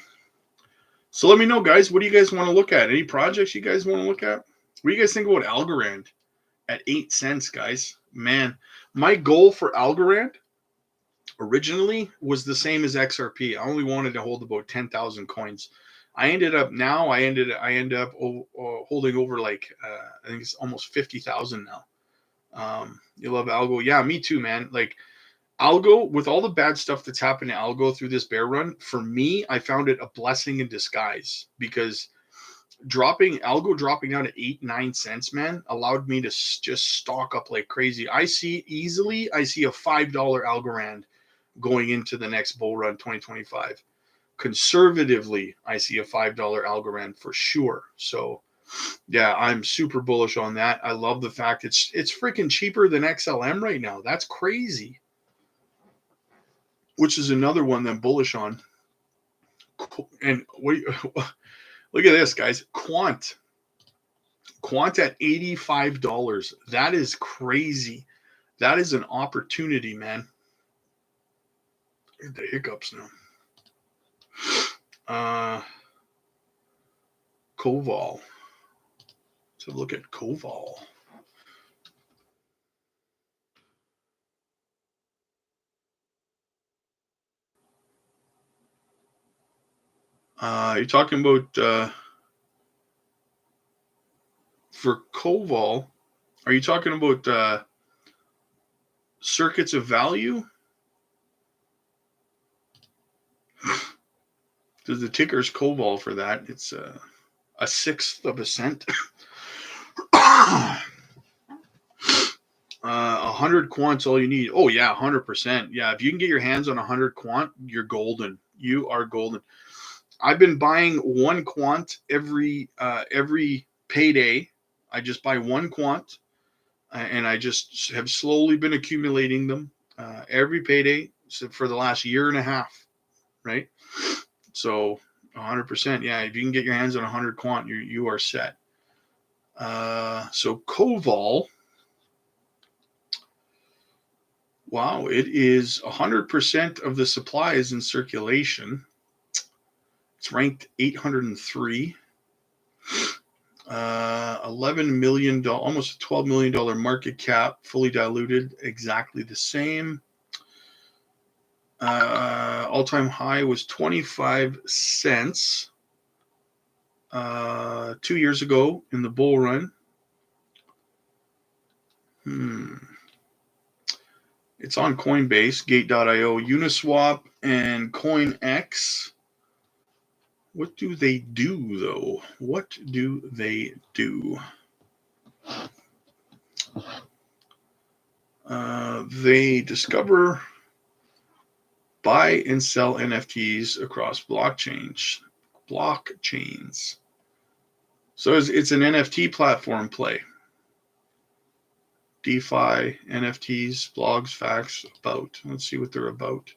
So let me know, guys. What do you guys want to look at? Any projects you guys want to look at? What do you guys think about Algorand at 8 cents, guys? Man, my goal for Algorand originally was the same as XRP. I only wanted to hold about 10,000 coins. I ended up holding over I think it's almost 50,000 now. You love Algo? Yeah, me too, man. Algo, with all the bad stuff that's happened to Algo through this bear run, for me, I found it a blessing in disguise, because Algo dropping down to 8-9 cents, man, allowed me to just stock up like crazy. I see a $5 Algorand going into the next bull run 2025. Conservatively, I see a $5 Algorand for sure. So yeah, I'm super bullish on that. I love the fact it's freaking cheaper than XLM right now. That's crazy. Which is another one that I'm bullish on. And look at this, guys. Quant at $85. That is crazy. That is an opportunity, man. The hiccups now. Koval. Let's look at Koval. You're talking about for Koval, are you talking about circuits of value? There's the ticker's Koval for that. It's a 1/6 of a cent. 100 quant's all you need. Oh yeah, 100%. Yeah, if you can get your hands on 100 quant, you're golden. You are golden. I've been buying 1 quant every payday. I just buy 1 quant, and I just have slowly been accumulating them every payday for the last year and a half, right? So 100%. Yeah, if you can get your hands on 100 quant, you are set. So Koval. Wow, it is 100% of the supply is in circulation. It's ranked 803. $11 million, almost $12 million market cap, fully diluted, exactly the same. All-time high was 25 cents 2 years ago in the bull run. It's on Coinbase, Gate.io, Uniswap, and CoinX. What do they do, though? What do they do? They discover, buy, and sell NFTs across blockchains. So it's an NFT platform play. DeFi, NFTs, blogs, facts, about. Let's see what they're about.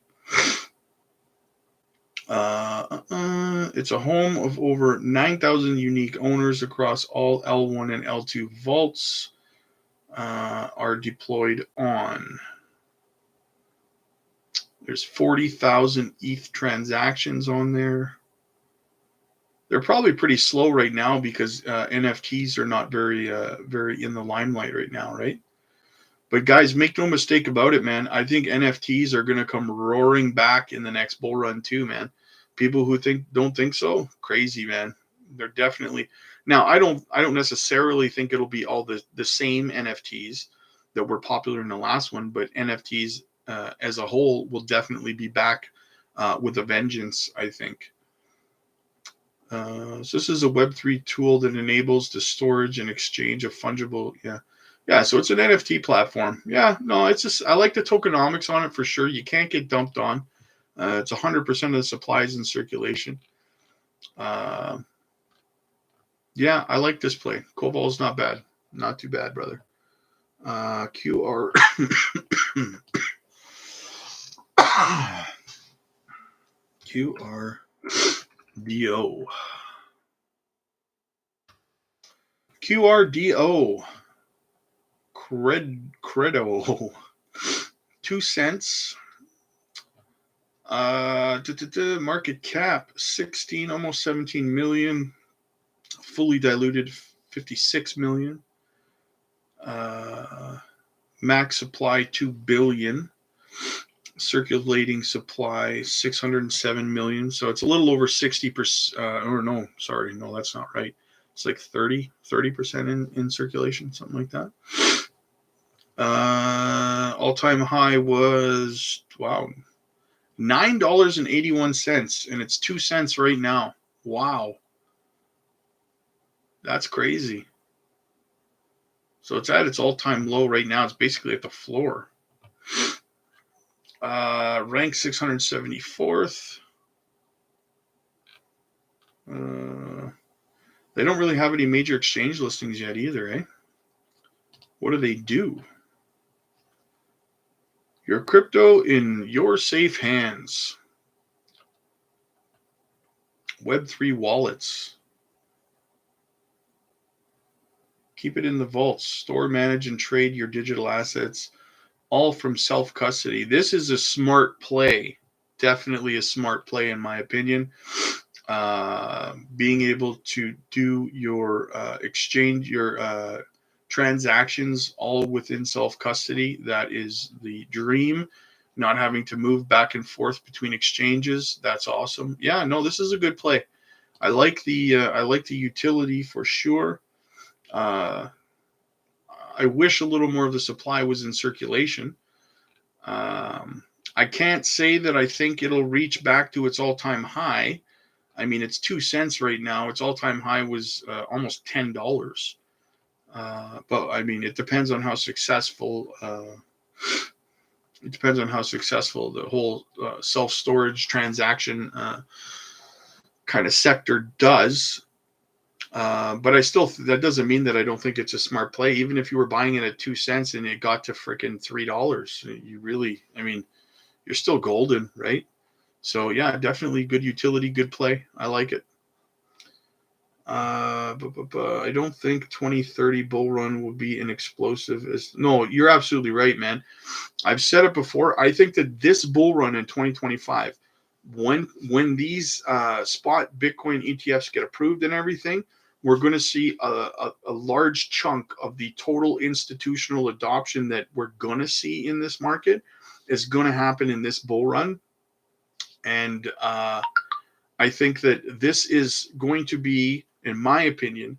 It's a home of over 9,000 unique owners across all L1 and L2 vaults are deployed on. There's 40,000 ETH transactions on there. They're probably pretty slow right now because NFTs are not very in the limelight right now, right? But guys, make no mistake about it, man. I think NFTs are going to come roaring back in the next bull run too, man. People who don't think so, crazy, man. They're definitely. Now, I don't necessarily think it'll be all the same NFTs. that were popular in the last one, but NFTs as a whole will definitely be back with a vengeance, I think. So this is a Web3 tool that enables the storage and exchange of fungible. Yeah. So it's an NFT platform. Yeah, no, it's just, I like the tokenomics on it for sure. You can't get dumped on. It's 100% of the supplies in circulation. Yeah, I like this play. Koval's not bad. Not too bad, brother. QR. QRDO. QRDO. Credo. 2 cents. Market cap 16, almost 17 million. Fully diluted 56 million. Max supply 2 billion. Circulating supply 607 million. So it's a little over 60%. Or no, sorry, no, that's not right. It's like 30% in circulation, something like that. All-time high was, wow, $9.81, and it's 2 cents right now. Wow. That's crazy. So it's at its all-time low right now. It's basically at the floor. Rank 674th. They don't really have any major exchange listings yet either, eh? What do? Your crypto in your safe hands. Web3 wallets. Keep it in the vaults. Store, manage, and trade your digital assets, all from self-custody. This is a smart play. Definitely a smart play, in my opinion. Being able to do your exchange, your transactions all within self-custody, that is the dream. Not having to move back and forth between exchanges, that's awesome. Yeah, no, this is a good play. I like the utility for sure. I wish a little more of the supply was in circulation. I can't say that I think it'll reach back to its all-time high. I mean, it's 2 cents right now. Its all-time high was almost $10. But I mean, it depends on how successful. It depends on how successful the whole self-storage transaction kind of sector does. But I still, that doesn't mean that I don't think it's a smart play. Even if you were buying it at 2 cents and it got to freaking $3, you really, I mean, you're still golden, right? So yeah, definitely good utility, good play. I like it. I don't think 2030 bull run will be an explosive. No, you're absolutely right, man. I've said it before. I think that this bull run in 2025, when these spot Bitcoin ETFs get approved and everything, we're going to see a large chunk of the total institutional adoption that we're going to see in this market is going to happen in this bull run. And I think that this is going to be, in my opinion,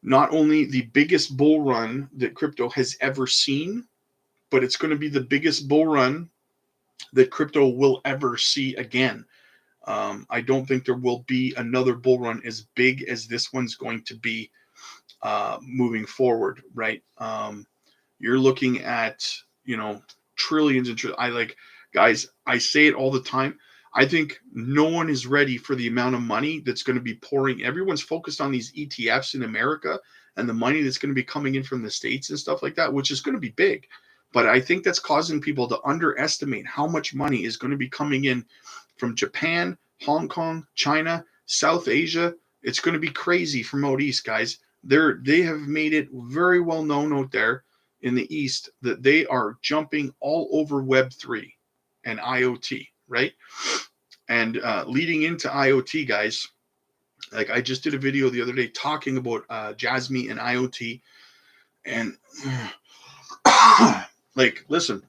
not only the biggest bull run that crypto has ever seen, but it's going to be the biggest bull run that crypto will ever see again. I don't think there will be another bull run as big as this one's going to be moving forward, right? You're looking at, trillions and trillions. Guys, I say it all the time. I think no one is ready for the amount of money that's going to be pouring. Everyone's focused on these ETFs in America and the money that's going to be coming in from the States and stuff like that, which is going to be big. But I think that's causing people to underestimate how much money is going to be coming in from Japan, Hong Kong, China, South Asia. It's going to be crazy from out east, guys. They have made it very well known out there in the East that they are jumping all over Web3 and IoT, right? And leading into IoT, guys, like I just did a video the other day talking about Jasmine and IoT. And listen,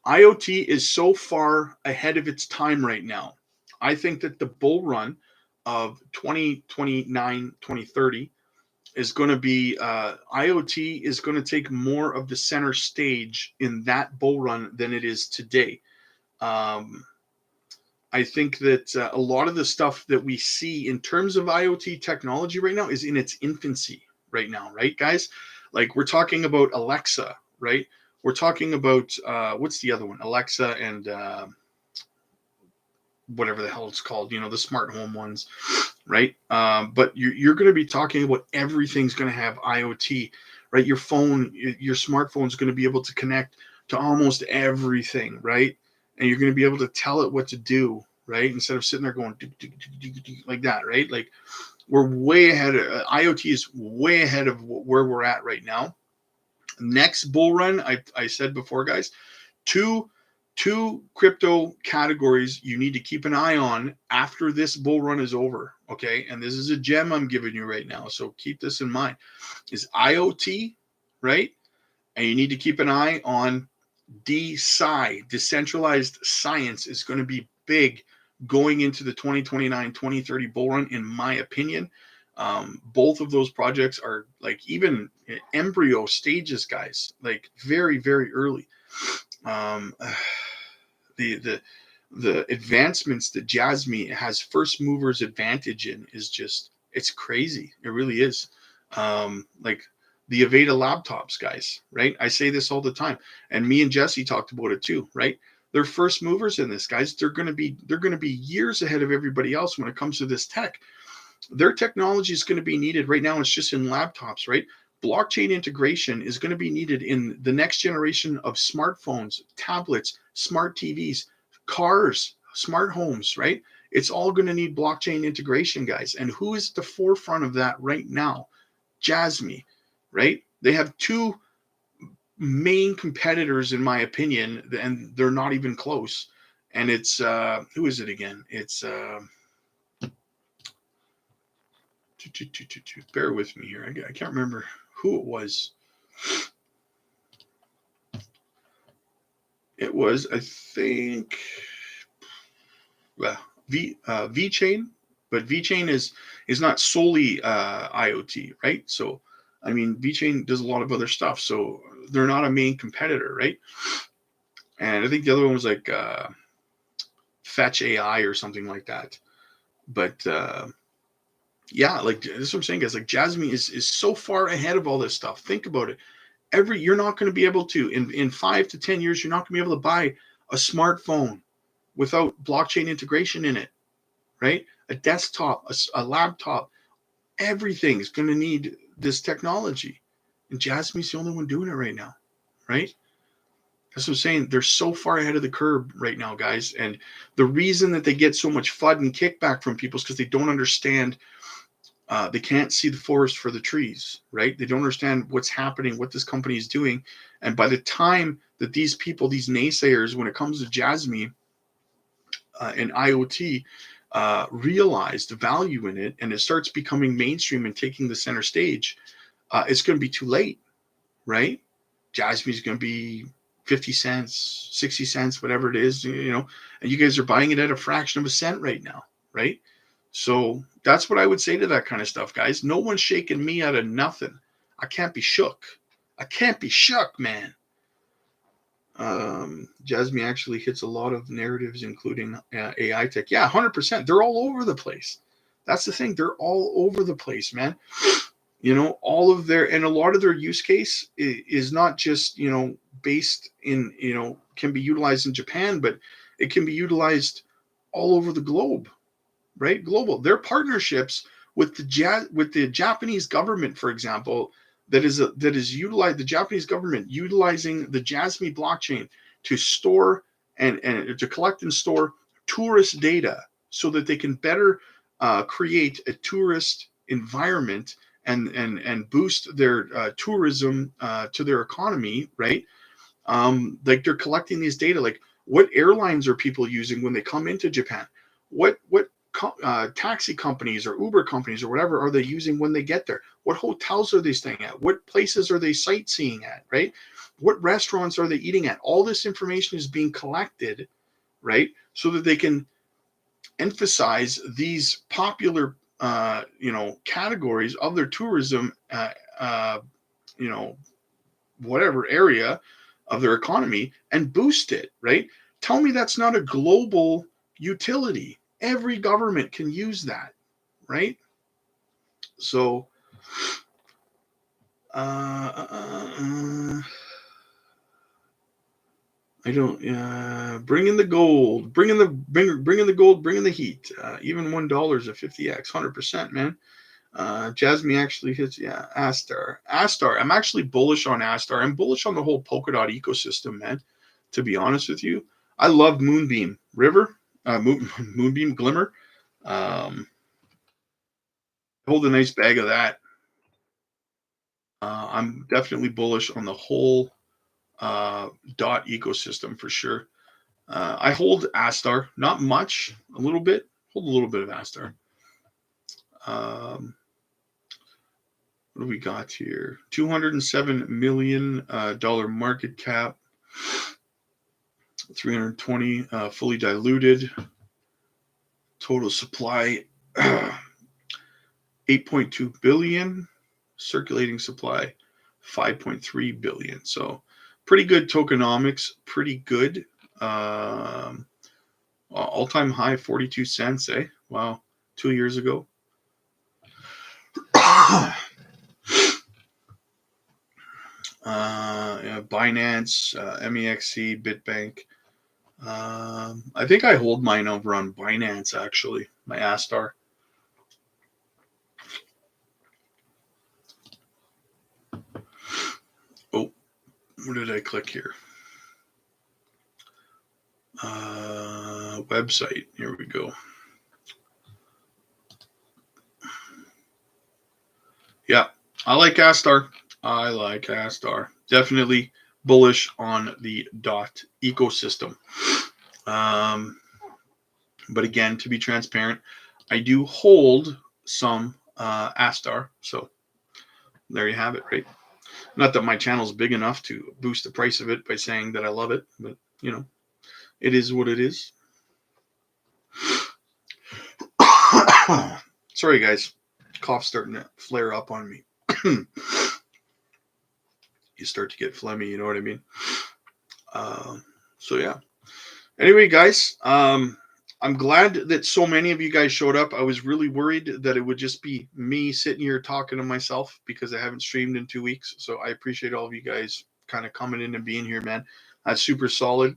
IoT is so far ahead of its time right now. I think that the bull run of 2029, 2030 is going to be IoT is going to take more of the center stage in that bull run than it is today. I think that a lot of the stuff that we see in terms of IoT technology right now is in its infancy right now, right, guys? Like we're talking about Alexa, right? We're talking about what's the other one? Alexa and whatever the hell it's called, the smart home ones, right? But you're going to be talking about everything's going to have IoT, right? Your phone, your smartphone is going to be able to connect to almost everything, right? And you're going to be able to tell it what to do, right? Instead of sitting there going like that, right? Like we're way ahead of IoT is way ahead of where we're at right now. Next bull run, I said before, guys, two crypto categories you need to keep an eye on after this bull run is over. Okay. And this is a gem I'm giving you right now. So keep this in mind, is IoT, right? And you need to keep an eye on DeSci, decentralized science, is going to be big going into the 2029, 2030 bull run, in my opinion. Both of those projects are like even embryo stages, guys, like very, very early. The advancements that Jasmy has first movers advantage in is just, it's crazy. It really is. Like the Aveda laptops, guys, right? I say this all the time, and me and Jesse talked about it too, right? They're first movers in this, guys. They're going to be years ahead of everybody else when it comes to this tech. Their technology is going to be needed right now. It's just in laptops, right? Blockchain integration is going to be needed in the next generation of smartphones, tablets, smart TVs, cars, smart homes, right? It's all going to need blockchain integration, guys. And who is at the forefront of that right now? Jasmy, right? They have two main competitors, in my opinion, and they're not even close. And it's, who is it again? It's, bear with me here. I can't remember who it was. It was, I think, VeChain, but VeChain is not solely IoT, right? So, I mean, VeChain does a lot of other stuff, so they're not a main competitor, right? And I think the other one was like Fetch AI or something like that. But yeah, like this is what I'm saying, guys. Like Jasmy is so far ahead of all this stuff. Think about it. You're not going to be able to in 5 to 10 years. You're not going to be able to buy a smartphone without blockchain integration in it, right? A desktop, a laptop, everything's going to need this technology. And Jasmy's the only one doing it right now, right? That's what I'm saying. They're so far ahead of the curve right now, guys. And the reason that they get so much FUD and kickback from people is because they don't understand. They can't see the forest for the trees, right? They don't understand what's happening, what this company is doing. And by the time that these people, these naysayers, when it comes to Jasmy and IoT, realize the value in it, and it starts becoming mainstream and taking the center stage, it's going to be too late, right? Jasmy is going to be 50 cents, 60 cents, whatever it is, and you guys are buying it at a fraction of a cent right now, right? So that's what I would say to that kind of stuff, guys. No one's shaking me out of nothing. I can't be shook. I can't be shook, man. Jasmy actually hits a lot of narratives, including AI tech. Yeah, 100%. They're all over the place. That's the thing. They're all over the place, man. All of and a lot of their use case is not just, based in, can be utilized in Japan, but it can be utilized all over the globe, right? Global. Their partnerships with the Japanese government, for example, that is utilized, the Japanese government utilizing the Jasmy blockchain to store and to collect and store tourist data so that they can better create a tourist environment and boost their tourism to their economy, right? Like they're collecting these data, like what airlines are people using when they come into Japan? What taxi companies or Uber companies or whatever are they using when they get there? What hotels are they staying at? What places are they sightseeing at, right? What restaurants are they eating at? All this information is being collected, right? So that they can emphasize these popular categories of their tourism, you know, whatever area of their economy and boost it, right? Tell me that's not a global utility. Every government can use that, right? So, I don't. Bring in the gold. Bring in the gold. Bring in the heat. Even $1 is a 50x, 100%, man. Jasmine actually hits, yeah, Astar. Astar. I'm actually bullish on Astar. I'm bullish on the whole Polkadot ecosystem, man. To be honest with you, I love Moonbeam River, Moonbeam Glimmer. Hold a nice bag of that. I'm definitely bullish on the whole dot ecosystem for sure. I hold Astar, not much, a little bit. Hold a little bit of Astar. What do we got here? $207 million market cap. 320 fully diluted. Total supply 8.2 billion. Circulating supply 5.3 billion. So pretty good tokenomics. Pretty good. All-time high 42 cents, eh? Wow. 2 years ago. Binance, MEXC, Bitbank. I think I hold mine over on Binance, actually, my Astar. Oh, where did I click here? Website. Here we go. Yeah, I like Astar. Definitely bullish on the DOT ecosystem. But again, to be transparent, I do hold some Astar. So there you have it, right? Not that my channel is big enough to boost the price of it by saying that I love it, but it is what it is. Sorry, guys. Cough's starting to flare up on me. You start to get phlegmy, you know what I mean? So yeah. Anyway, guys, I'm glad that so many of you guys showed up. I was really worried that it would just be me sitting here talking to myself because I haven't streamed in 2 weeks. So I appreciate all of you guys kind of coming in and being here, man. That's super solid.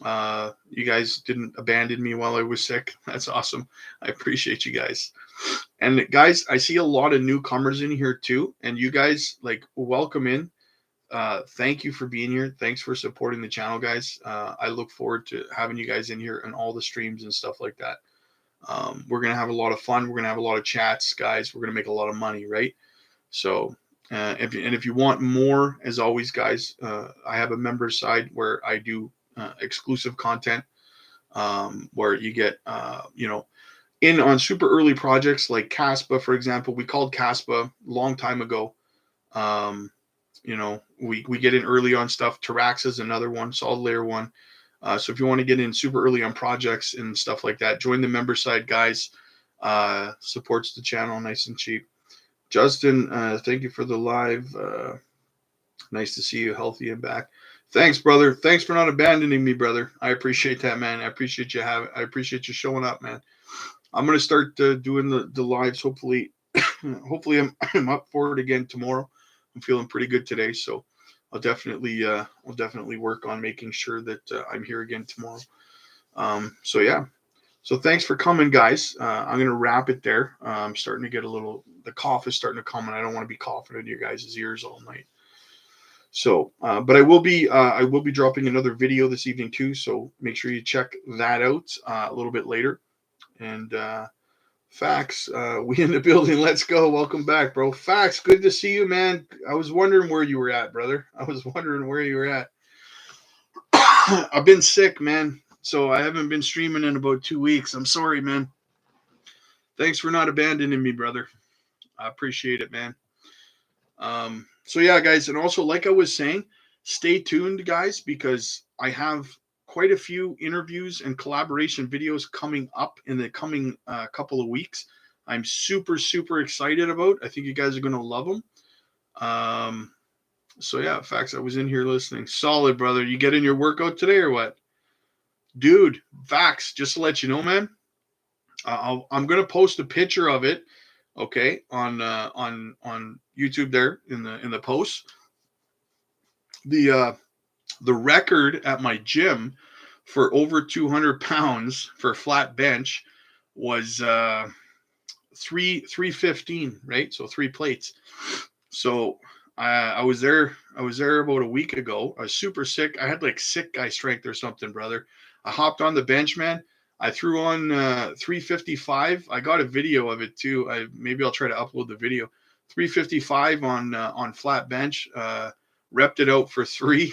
You guys didn't abandon me while I was sick. That's awesome. I appreciate you guys. And guys, I see a lot of newcomers in here too. And you guys, like, welcome in. Thank you for being here. Thanks for supporting the channel, guys. I look forward to having you guys in here and all the streams and stuff like that. We're going to have a lot of fun. We're going to have a lot of chats, guys. We're going to make a lot of money, right? So, if you want more, as always, guys, I have a member side where I do exclusive content, where you get, in on super early projects like Caspa, for example. We called Caspa a long time ago. We get in early on stuff. Tarax is another one, solid layer one. So if you want to get in super early on projects and stuff like that, join the member side, guys. Supports the channel, nice and cheap. Justin, thank you for the live. Nice to see you healthy and back. Thanks, brother. Thanks for not abandoning me, brother. I appreciate that, man. I appreciate you showing up, man. I'm gonna start doing the lives. Hopefully, I'm up for it again tomorrow. I'm feeling pretty good today, so I'll definitely work on making sure that I'm here again tomorrow. So yeah. So thanks for coming, guys. I'm gonna wrap it there. I'm starting to get the cough is starting to come, and I don't want to be coughing in your guys' ears all night. So, but I will be dropping another video this evening too. So make sure you check that out a little bit later. And Fax, we in the building. Let's go. Welcome back, bro. Fax, good to see you, man. I was wondering where you were at, brother. I've been sick, man. So I haven't been streaming in about 2 weeks. I'm sorry, man. Thanks for not abandoning me, brother. I appreciate it, man. So yeah, guys, and also like I was saying, stay tuned, guys, because I have quite a few interviews and collaboration videos coming up in the coming couple of weeks. I'm super, super excited about. I think you guys are going to love them. So yeah, Facts, I was in here listening. Solid, brother. You getting your workout today or what? Dude, Facts, just to let you know, man, I'm going to post a picture of it, okay, on YouTube there in the post. The record at my gym for over 200 pounds for flat bench was 315, right? So 3 plates. So I was there about a week ago. I was super sick. I had like sick guy strength or something, brother. I hopped on the bench, man. I threw on 355. I got a video of it too. Maybe I'll try to upload the video. 355 on flat bench. Repped it out for 3.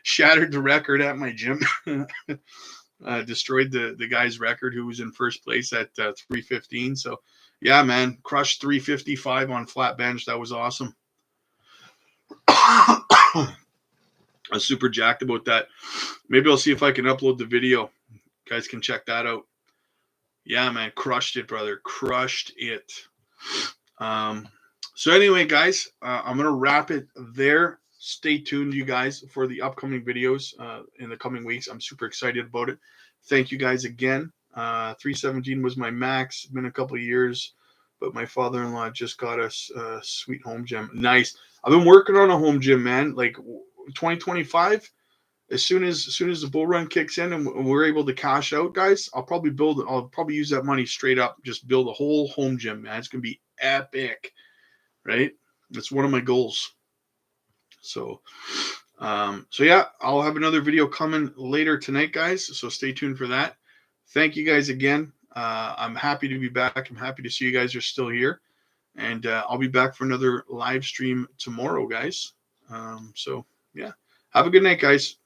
Shattered the record at my gym. Destroyed the guy's record who was in first place at 315. So yeah, man, crushed 355 on flat bench. That was awesome. I was super jacked about that. Maybe I'll see if I can upload the video. You guys can check that out. Yeah, man, crushed it, brother. Crushed it. So anyway, guys, I'm going to wrap it there. Stay tuned, you guys, for the upcoming videos in the coming weeks. I'm super excited about it. Thank you guys again. 317 was my max. It's been a couple of years, but my father-in-law just got us a sweet home gym. Nice. I've been working on a home gym, man. Like 2025, as soon as the bull run kicks in and we're able to cash out, guys, I'll probably use that money straight up, just build a whole home gym, man. It's gonna be epic, right? That's one of my goals. So yeah, I'll have another video coming later tonight, guys. So stay tuned for that. Thank you guys again. I'm happy to be back. I'm happy to see you guys are still here. And I'll be back for another live stream tomorrow, guys. So yeah, have a good night, guys.